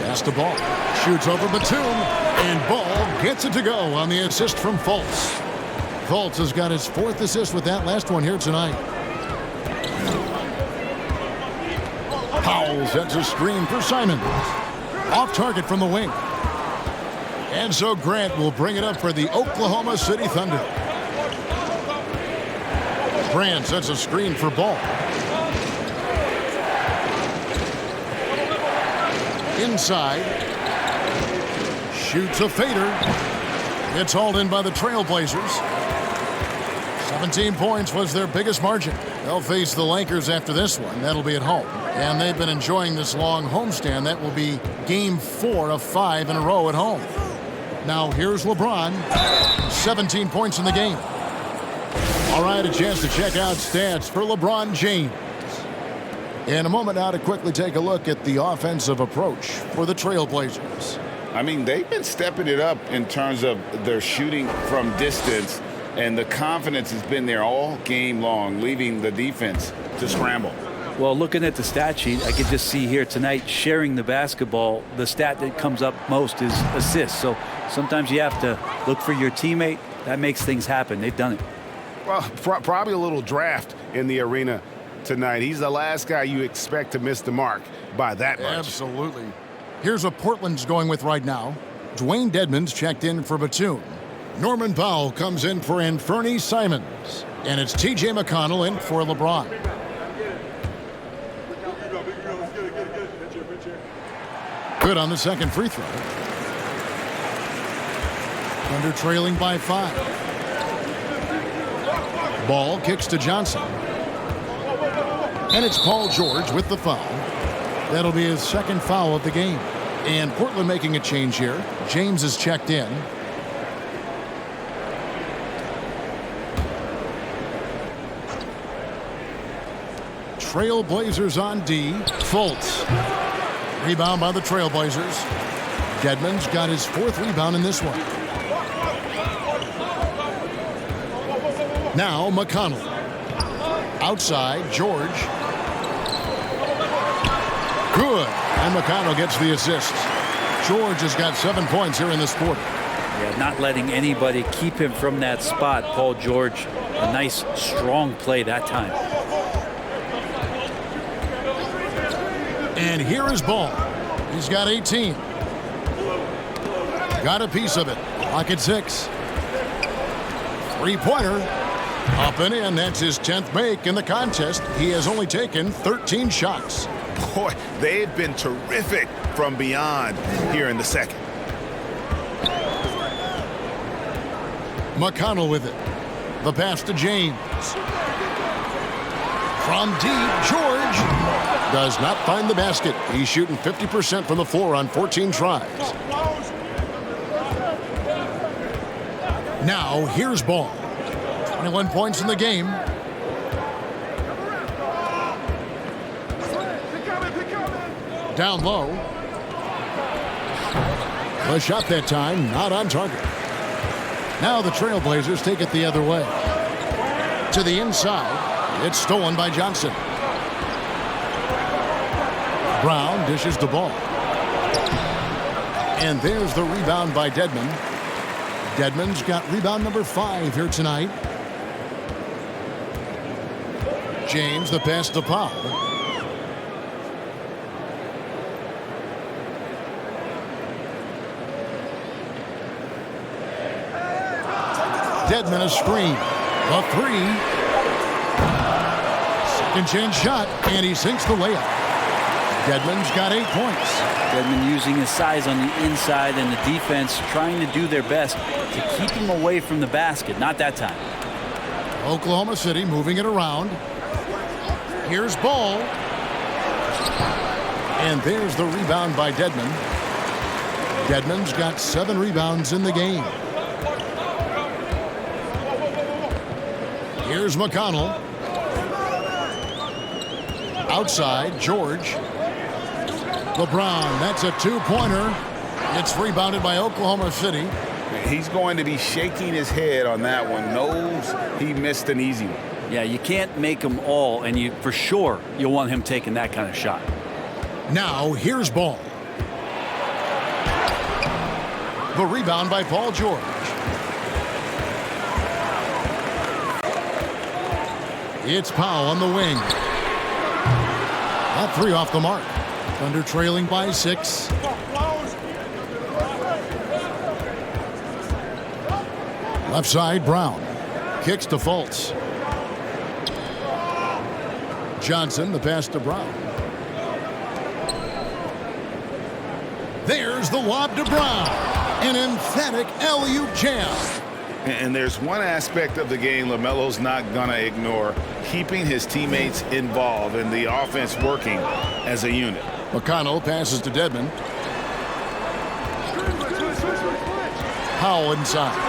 Pass to Ball. Shoots over Batum. And Ball gets it to go on the assist from Fultz. Fultz has got his 4th assist with that last one here tonight. Powell sets a screen for Simons. Off target from the wing. And so Grant will bring it up for the Oklahoma City Thunder. Grant sets a screen for Ball. Inside. Shoots a fader. It's hauled in by the Trailblazers. 17 points was their biggest margin. They'll face the Lakers after this one. That'll be at home. And they've been enjoying this long homestand. That will be game 4 of 5 in a row at home. Now here's LeBron. 17 points in the game. All right, a chance to check out stats for LeBron James. In a moment now to quickly take a look at the offensive approach for the Trailblazers. I mean, they've been stepping it up in terms of their shooting from distance, and the confidence has been there all game long, leaving the defense to scramble. Well, looking at the stat sheet, I could just see here tonight, sharing the basketball, the stat that comes up most is assists. So sometimes you have to look for your teammate. That makes things happen. They've done it. Well, probably a little draft in the arena tonight. He's the last guy you expect to miss the mark by that much. Absolutely. Here's what Portland's going with right now. Dwayne Dedmon's checked in for Batum. Norman Powell comes in for Anfernee Simons. And it's T.J. McConnell in for LeBron. Good on the second free throw. Thunder trailing by 5. Ball kicks to Johnson. And it's Paul George with the foul. That'll be his second foul of the game. And Portland making a change here. James is checked in. Trailblazers on D. Fultz. Rebound by the Trailblazers. Dedmon's got his 4th rebound in this one. Now McConnell. Outside, George. Good. And McConnell gets the assist. George has got 7 points here in this quarter. Yeah, not letting anybody keep him from that spot. Paul George, a nice, strong play that time. And here is Ball. He's got 18. Got a piece of it. Lock at 6. Three-pointer. Up and in. That's his 10th make in the contest. He has only taken 13 shots. Boy, they've been terrific from beyond here in the second. McConnell with it. The pass to James. From deep, George does not find the basket. He's shooting 50% from the floor on 14 tries. Now, here's Ball. 21 points in the game. Down low. The shot that time, not on target. Now the Trailblazers take it the other way. To the inside. It's stolen by Johnson. Brown dishes the ball. And there's the rebound by Dedmon. Dedmon's got rebound number 5 here tonight. James, the pass to Powell. Dedmon a screen. A 3. Second chance shot, and he sinks the layup. Dedmon's got 8 points. Dedmon using his size on the inside and the defense trying to do their best to keep him away from the basket. Not that time. Oklahoma City moving it around. Here's Ball. And there's the rebound by Dedmon. Dedmon's got 7 rebounds in the game. Here's McConnell. Outside, George. LeBron, that's a 2-pointer. It's rebounded by Oklahoma City. He's going to be shaking his head on that one. Knows he missed an easy one. Yeah, you can't make them all, and you for sure you'll want him taking that kind of shot. Now, here's Ball. The rebound by Paul George. It's Powell on the wing. That 3 off the mark. Thunder trailing by 6. Left side, Brown. Kicks to Fultz. Johnson, the pass to Brown. There's the lob to Brown. An emphatic alley-oop jam. And there's one aspect of the game LaMelo's not going to ignore, keeping his teammates involved and the offense working as a unit. McConnell passes to Dedmon. Powell inside.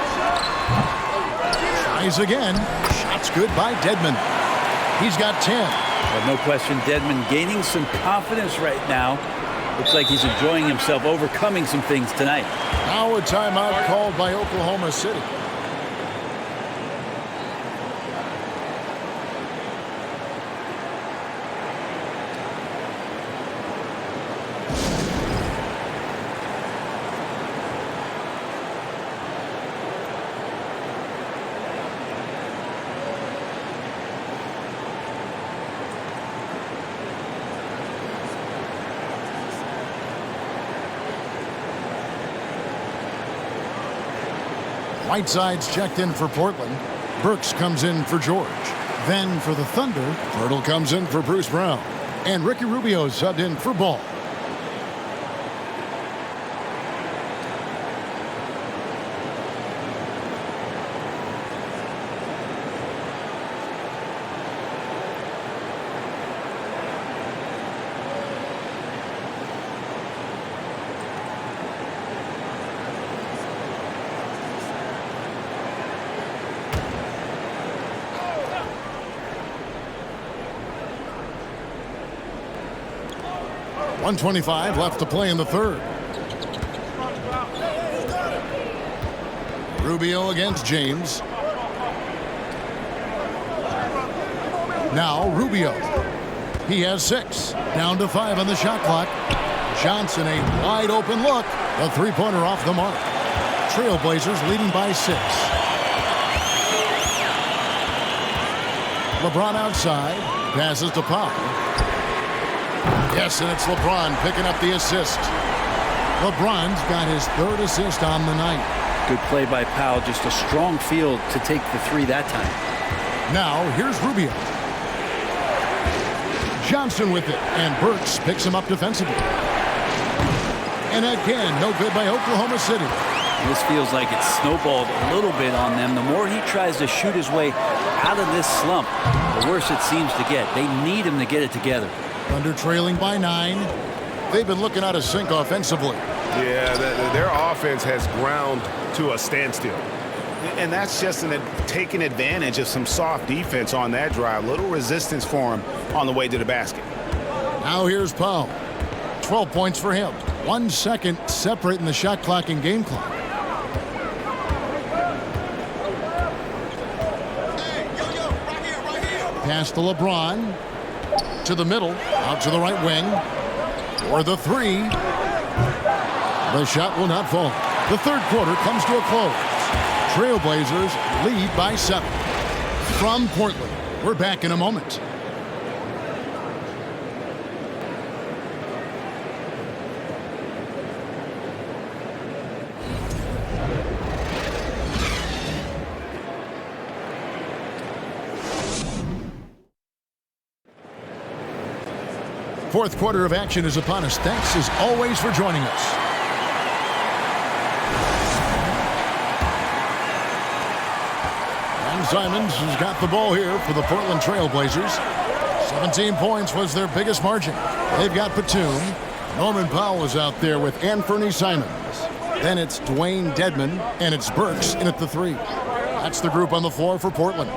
Tries again. Shot's good by Dedmon. He's got 10. Well, no question, Dedmon gaining some confidence right now. Looks like he's enjoying himself, overcoming some things tonight. Now a timeout called by Oklahoma City. Whiteside's checked in for Portland. Burks comes in for George. Then for the Thunder, Pirtle comes in for Bruce Brown. And Ricky Rubio subbed in for Ball. .125 left to play in the third. Rubio against James. Now Rubio. He has 6. Down to 5 on the shot clock. Johnson, a wide open look. A three-pointer off the mark. Trailblazers leading by 6. LeBron outside. Passes to Powell. Yes, and it's LeBron picking up the assist. LeBron's got his 3rd assist on the night. Good play by Powell. Just a strong field to take the 3 that time. Now, here's Rubio. Johnson with it, and Burks picks him up defensively. And again, no good by Oklahoma City. This feels like it's snowballed a little bit on them. The more he tries to shoot his way out of this slump, the worse it seems to get. They need him to get it together. Thunder trailing by 9. They've been looking out of sync offensively. Yeah, their offense has ground to a standstill. And that's just taking advantage of some soft defense on that drive. Little resistance for him on the way to the basket. Now here's Powell. 12 points for him. 1 second separating the shot clock and game clock. Pass to LeBron. To the middle, out to the right wing. For the 3. The shot will not fall. The third quarter comes to a close. Trailblazers lead by 7. From Portland, we're back in a moment. Fourth quarter of action is upon us. Thanks as always for joining us. And Simons has got the ball here for the Portland Trailblazers. 17 points was their biggest margin. They've got Batum. Norman Powell is out there with Anthony Simons. Then it's Dwayne Dedmon, and it's Burks in at the 3. That's the group on the floor for Portland.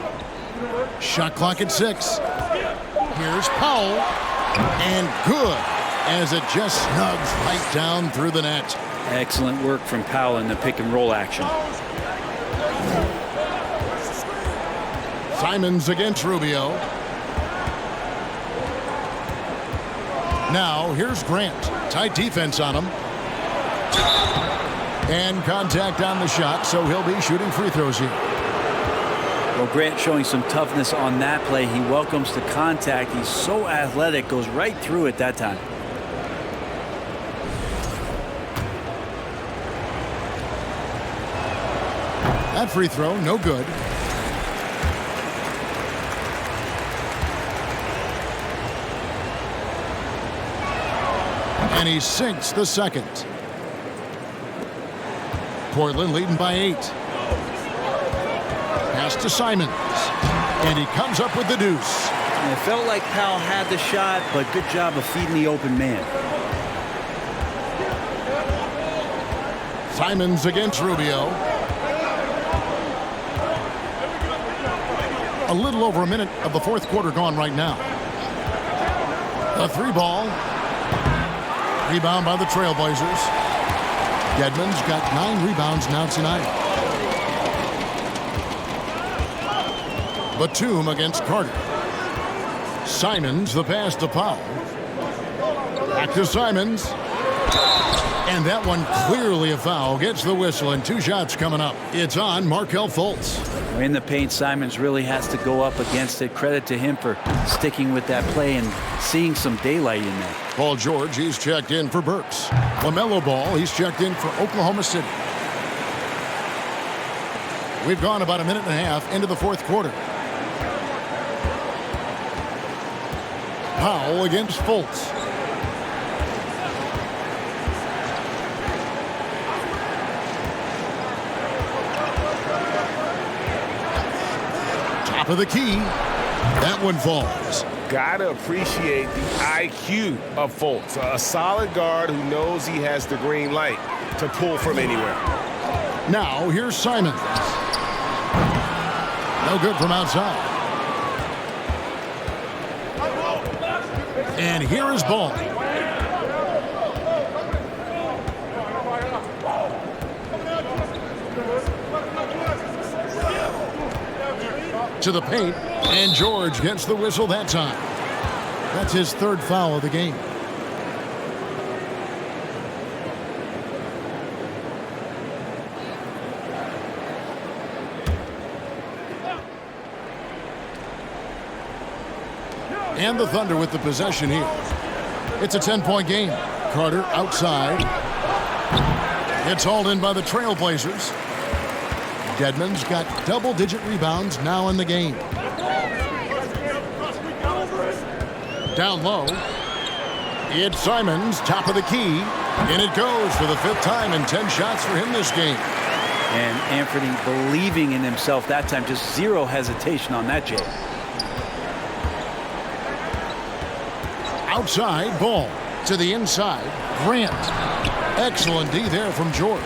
Shot clock at 6. Here's Powell. And good, as it just snugs right down through the net. Excellent work from Powell in the pick and roll action. Simons against Rubio. Now here's Grant. Tight defense on him. And contact on the shot, so he'll be shooting free throws here. Well, Grant showing some toughness on that play. He welcomes the contact. He's so athletic, goes right through it that time. That free throw, no good. And he sinks the second. Portland leading by 8. Pass to Simons. And he comes up with the deuce. And it felt like Powell had the shot, but good job of feeding the open man. Simons against Rubio. A little over a minute of the fourth quarter gone right now. The 3-ball. Rebound by the Trailblazers. Dedmon's got 9 rebounds now tonight. Batum against Carter. Simons, the pass to Powell. Back to Simons. And that one clearly a foul. Gets the whistle, and 2 shots coming up. It's on Markelle Fultz. In the paint, Simons really has to go up against it. Credit to him for sticking with that play and seeing some daylight in there. Paul George, he's checked in for Burks. LaMelo Ball, he's checked in for Oklahoma City. We've gone about a minute and a half into the fourth quarter. Powell against Fultz. Top of the key. That one falls. Gotta appreciate the IQ of Fultz. A solid guard who knows he has the green light to pull from anywhere. Now here's Simons. No good from outside. And here is Ball. To the paint, and George gets the whistle that time. That's his 3rd foul of the game. And the Thunder with the possession here. It's a 10-point game. Carter outside. It's hauled in by the Trailblazers. Dedmon's got double-digit rebounds now in the game. Down low. It's Simons, top of the key. And it goes for the 5th time and 10 shots for him this game. And Anthony believing in himself that time. Just zero hesitation on that, Jay. Outside, Ball to the inside. Grant. Excellent D there from George.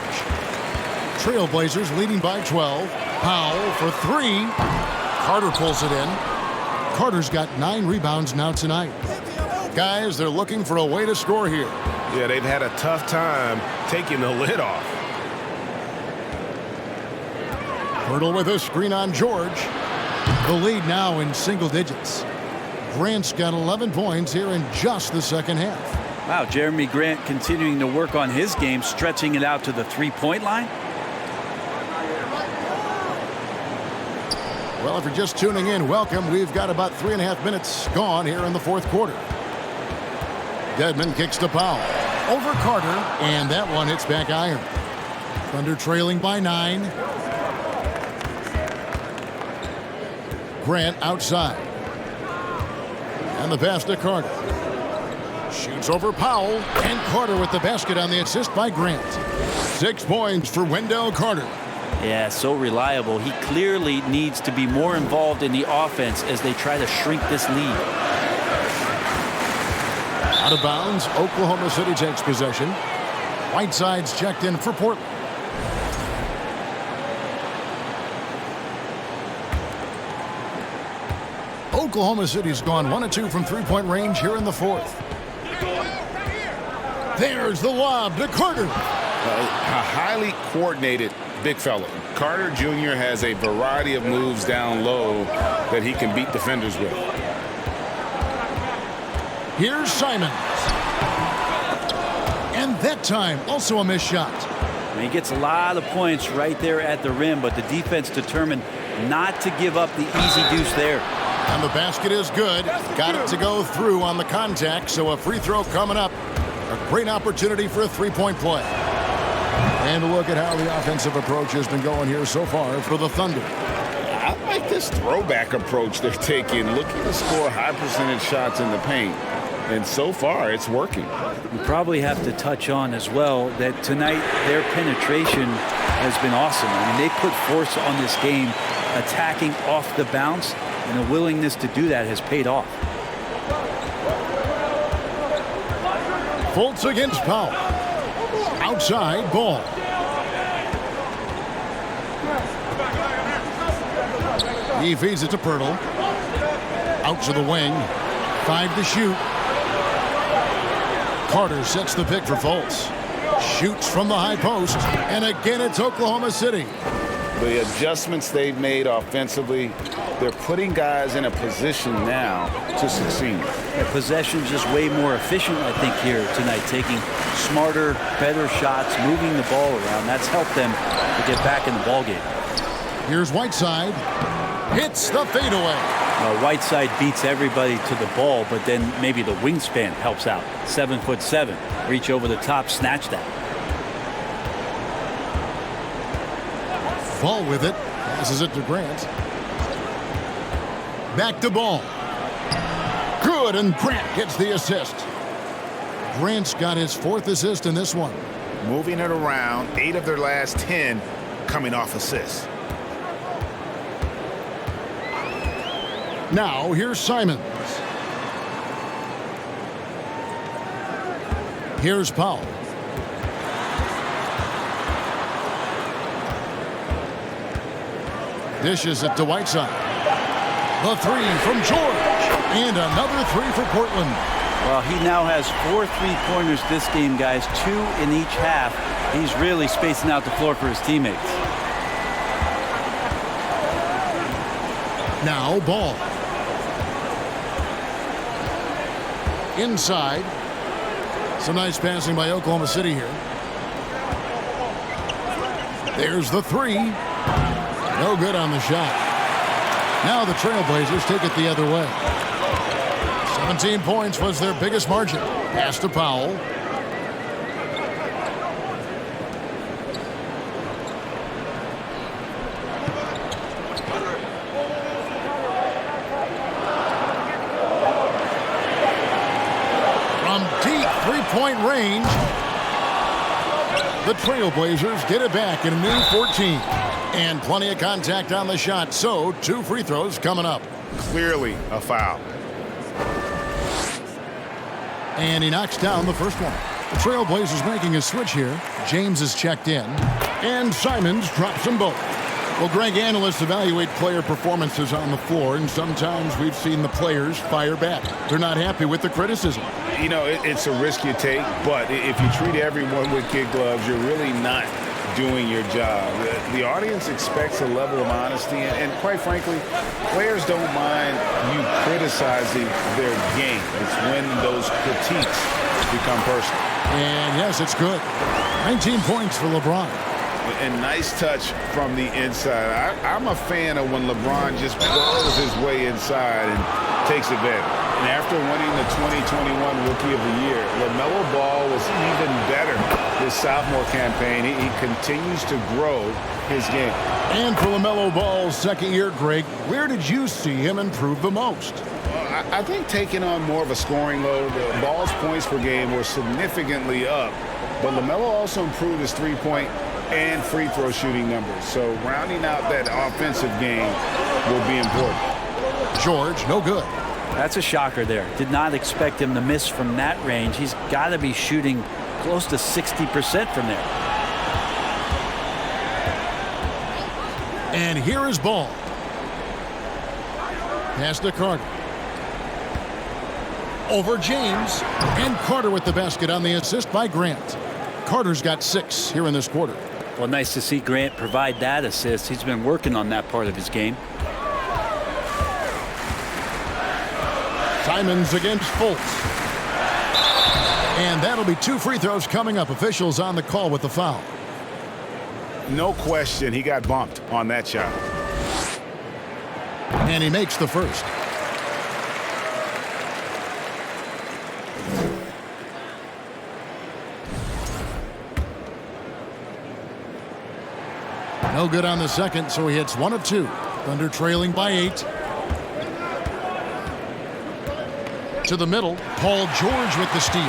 Trailblazers leading by 12. Powell for 3. Carter pulls it in. Carter's got 9 rebounds now tonight. Guys, they're looking for a way to score here. Yeah, they've had a tough time taking the lid off. Hurdle with a screen on George. The lead now in single digits. Grant's got 11 points here in just the second half. Wow, Jeremy Grant continuing to work on his game, stretching it out to the 3-point line. Well, if you're just tuning in, welcome. We've got about 3.5 minutes gone here in the fourth quarter. Dedmon kicks to Powell. Over Carter, and that one hits back iron. Thunder trailing by 9. Grant outside. And the pass to Carter. Shoots over Powell, and Carter with the basket on the assist by Grant. 6 points for Wendell Carter. Yeah, so reliable. He clearly needs to be more involved in the offense as they try to shrink this lead. Out of bounds, Oklahoma City takes possession. Whiteside's checked in for Portland. Oklahoma City's gone 1 of 2 from 3-point range here in the fourth. There's the lob to Carter. A highly coordinated big fella. Carter Jr. has a variety of moves down low that he can beat defenders with. Here's Simons. And that time, also a missed shot. He gets a lot of points right there at the rim, but the defense determined not to give up the easy deuce there. And the basket is good. Got it to go through on the contact, so a free throw coming up. A great opportunity for a 3-point play. And a look at how the offensive approach has been going here so far for the Thunder. I like this throwback approach they're taking, looking to score high percentage shots in the paint. And so far, it's working. We probably have to touch on as well that tonight their penetration has been awesome. I mean, they put force on this game, attacking off the bounce, and the willingness to do that has paid off. Fultz against Powell. Outside ball. He feeds it to Pirtle. Out to the wing. 5 to shoot. Carter sets the pick for Fultz. Shoots from the high post. And again, it's Oklahoma City. The adjustments they've made offensively, they're putting guys in a position now to succeed. The possession's just way more efficient, I think, here tonight, taking smarter, better shots, moving the ball around. That's helped them to get back in the ballgame. Here's Whiteside. Hits the fadeaway. Whiteside beats everybody to the ball, but then maybe the wingspan helps out. 7'7". Reach over the top, snatch that. Ball with it. Passes it to Grant. Back to Ball. Good, and Grant gets the assist. Grant's got his 4th assist in this one. Moving it around, 8 of their last 10 coming off assists. Now, here's Simons. Here's Powell. Dishes it to Whiteside. The 3 from George. And another 3 for Portland. Well, he now has 4 3-pointers this game, guys. 2 in each half. He's really spacing out the floor for his teammates. Now Ball. Inside. Some nice passing by Oklahoma City here. There's the 3. No good on the shot. Now the Trailblazers take it the other way. 17 points was their biggest margin. Pass to Powell. From deep three-point range, the Trailblazers get it back in a new 14. And plenty of contact on the shot, so 2 free throws coming up. Clearly a foul. And he knocks down the first one. The Trailblazers making a switch here. James is checked in. And Simons drops them both. Well, Greg, analysts evaluate player performances on the floor, and sometimes we've seen the players fire back. They're not happy with the criticism. You know, it's a risk you take, but if you treat everyone with kid gloves, you're really not doing your job. The audience expects a level of honesty, and quite frankly, players don't mind you criticizing their game. It's when those critiques become personal. And yes, it's good. 19 points for LeBron. And nice touch from the inside. I'm a fan of when LeBron just blows his way inside and takes advantage. And after winning the 2021 Rookie of the Year, LaMelo Ball was even better this sophomore campaign. He continues to grow his game. And for LaMelo Ball's second year, Greg, where did you see him improve the most? I think taking on more of a scoring load. Ball's points per game were significantly up, but LaMelo also improved his three-point and free throw shooting numbers. So rounding out that offensive game will be important. George, no good. That's a shocker there. Did not expect him to miss from that range. He's got to be shooting close to 60% from there. And here is Ball. Pass to Carter. Over James. And Carter with the basket on the assist by Grant. Carter's got 6 here in this quarter. Well, nice to see Grant provide that assist. He's been working on that part of his game. Simons against Fultz. And that'll be 2 free throws coming up. Officials on the call with the foul. No question, he got bumped on that shot. And he makes the first. No good on the second, so he hits 1 of 2. Thunder trailing by 8. To the middle, Paul George with the steal.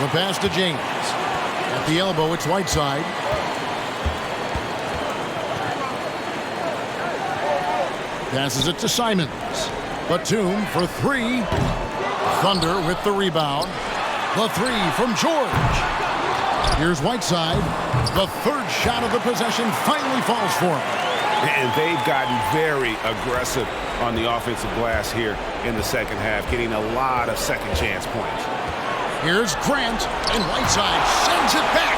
The pass to James. At the elbow, it's Whiteside. Passes it to Simons. Batum for 3. Thunder with the rebound. The 3 from George. Here's Whiteside. The third shot of the possession finally falls for him. And they've gotten very aggressive on the offensive glass here in the second half, getting a lot of second chance points. Here's Grant, and Whiteside sends it back.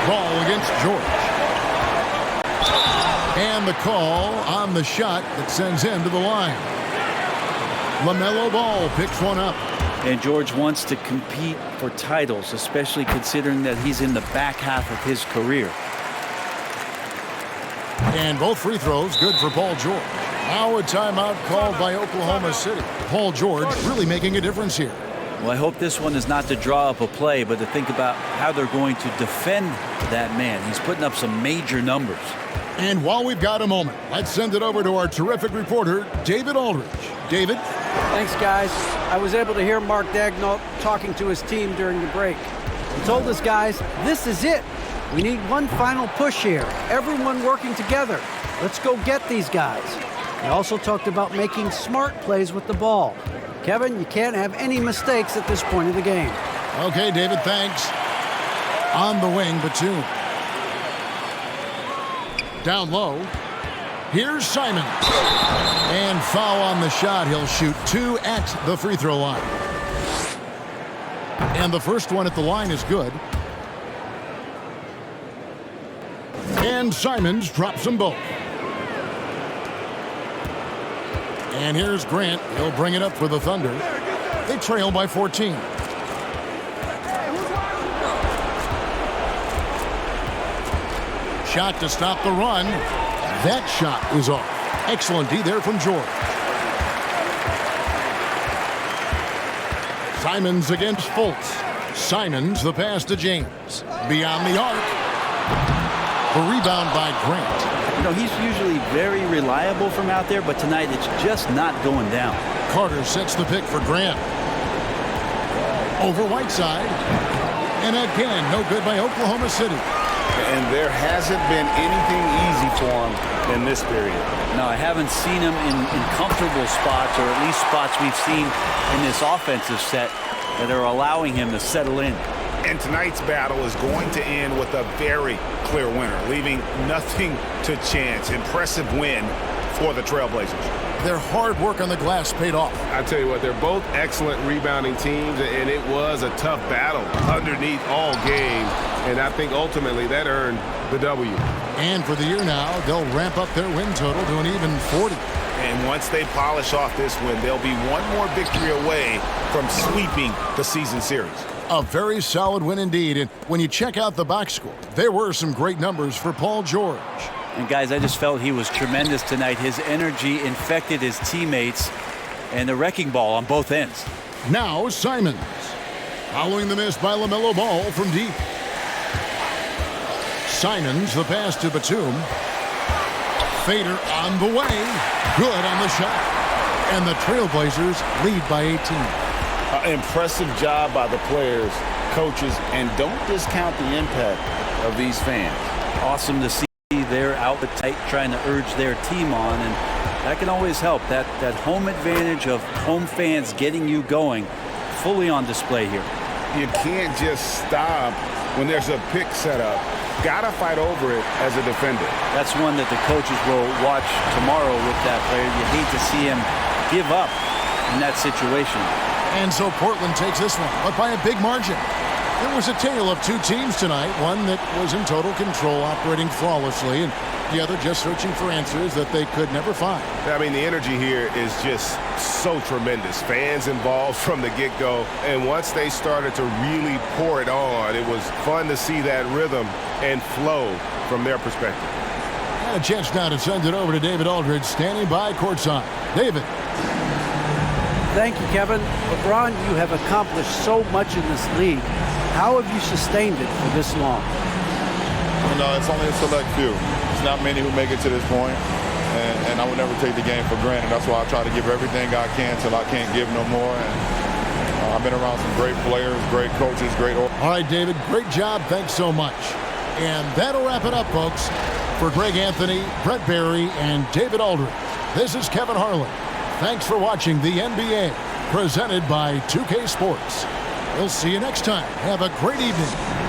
Ball against George. And the call on the shot that sends him to the line. LaMelo Ball picks one up. And George wants to compete for titles, especially considering that he's in the back half of his career. And both free throws good for Paul George. Now a timeout called by Oklahoma City. Paul George really making a difference here. Well, I hope this one is not to draw up a play, but to think about how they're going to defend that man. He's putting up some major numbers. And while we've got a moment, let's send it over to our terrific reporter, David Aldridge. David? Thanks, guys. I was able to hear Mark Daigneault talking to his team during the break. He told us, guys, this is it. We need one final push here. Everyone working together. Let's go get these guys. He also talked about making smart plays with the ball. Kevin, you can't have any mistakes at this point of the game. Okay, David, thanks. On the wing, Batum. Down low. Here's Simon. And foul on the shot. He'll shoot 2 at the free throw line. And the first one at the line is good. And Simons drops them both. And here's Grant. He'll bring it up for the Thunder. They trail by 14. Shot to stop the run. That shot is off. Excellent D there from George. Simons against Fultz. Simons, the pass to James. Beyond the arc. The rebound by Grant. You know, he's usually very reliable from out there, but tonight it's just not going down. Carter sets the pick for Grant. Over Whiteside. And again, no good by Oklahoma City. And there hasn't been anything easy for him in this period. No, I haven't seen him in comfortable spots, or at least spots we've seen in this offensive set that are allowing him to settle in. And tonight's battle is going to end with a very clear winner, leaving nothing to chance. Impressive win for the Trailblazers. Their hard work on the glass paid off. I tell you what, they're both excellent rebounding teams, and it was a tough battle underneath all game. And I think ultimately that earned the W. And for the year now, they'll ramp up their win total to an even 40. And once they polish off this win, they'll be one more victory away from sweeping the season series. A very solid win indeed. And when you check out the box score, there were some great numbers for Paul George. And guys, I just felt he was tremendous tonight. His energy infected his teammates, and the wrecking ball on both ends. Now Simons. Following the miss by LaMelo Ball from deep. Simons, the pass to Batum. Fader on the way. Good on the shot. And the Trailblazers lead by 18. Impressive job by the players, coaches, and don't discount the impact of these fans. Awesome to see their appetite trying to urge their team on, and that can always help. That home advantage of home fans getting you going, fully on display here. You can't just stop when there's a pick set up. Gotta fight over it as a defender. That's one that the coaches will watch tomorrow with that player. You hate to see him give up in that situation. And so Portland takes this one, but by a big margin. It was a tale of two teams tonight, one that was in total control, operating flawlessly, and the other just searching for answers that they could never find. I mean, the energy here is just so tremendous. Fans involved from the get-go, and once they started to really pour it on, it was fun to see that rhythm and flow from their perspective. And a chance now to send it over to David Aldridge, standing by courtside. David. Thank you, Kevin. LeBron, you have accomplished so much in this league. How have you sustained it for this long? You know, it's only a select few. It's not many who make it to this point, and I would never take the game for granted. That's why I try to give everything I can till I can't give no more. And I've been around some great players, great coaches, great. All right, David, great job. Thanks so much. And that'll wrap it up, folks. For Greg Anthony, Brett Barry, and David Aldridge, this is Kevin Harlan. Thanks for watching the NBA, presented by 2K Sports. We'll see you next time. Have a great evening.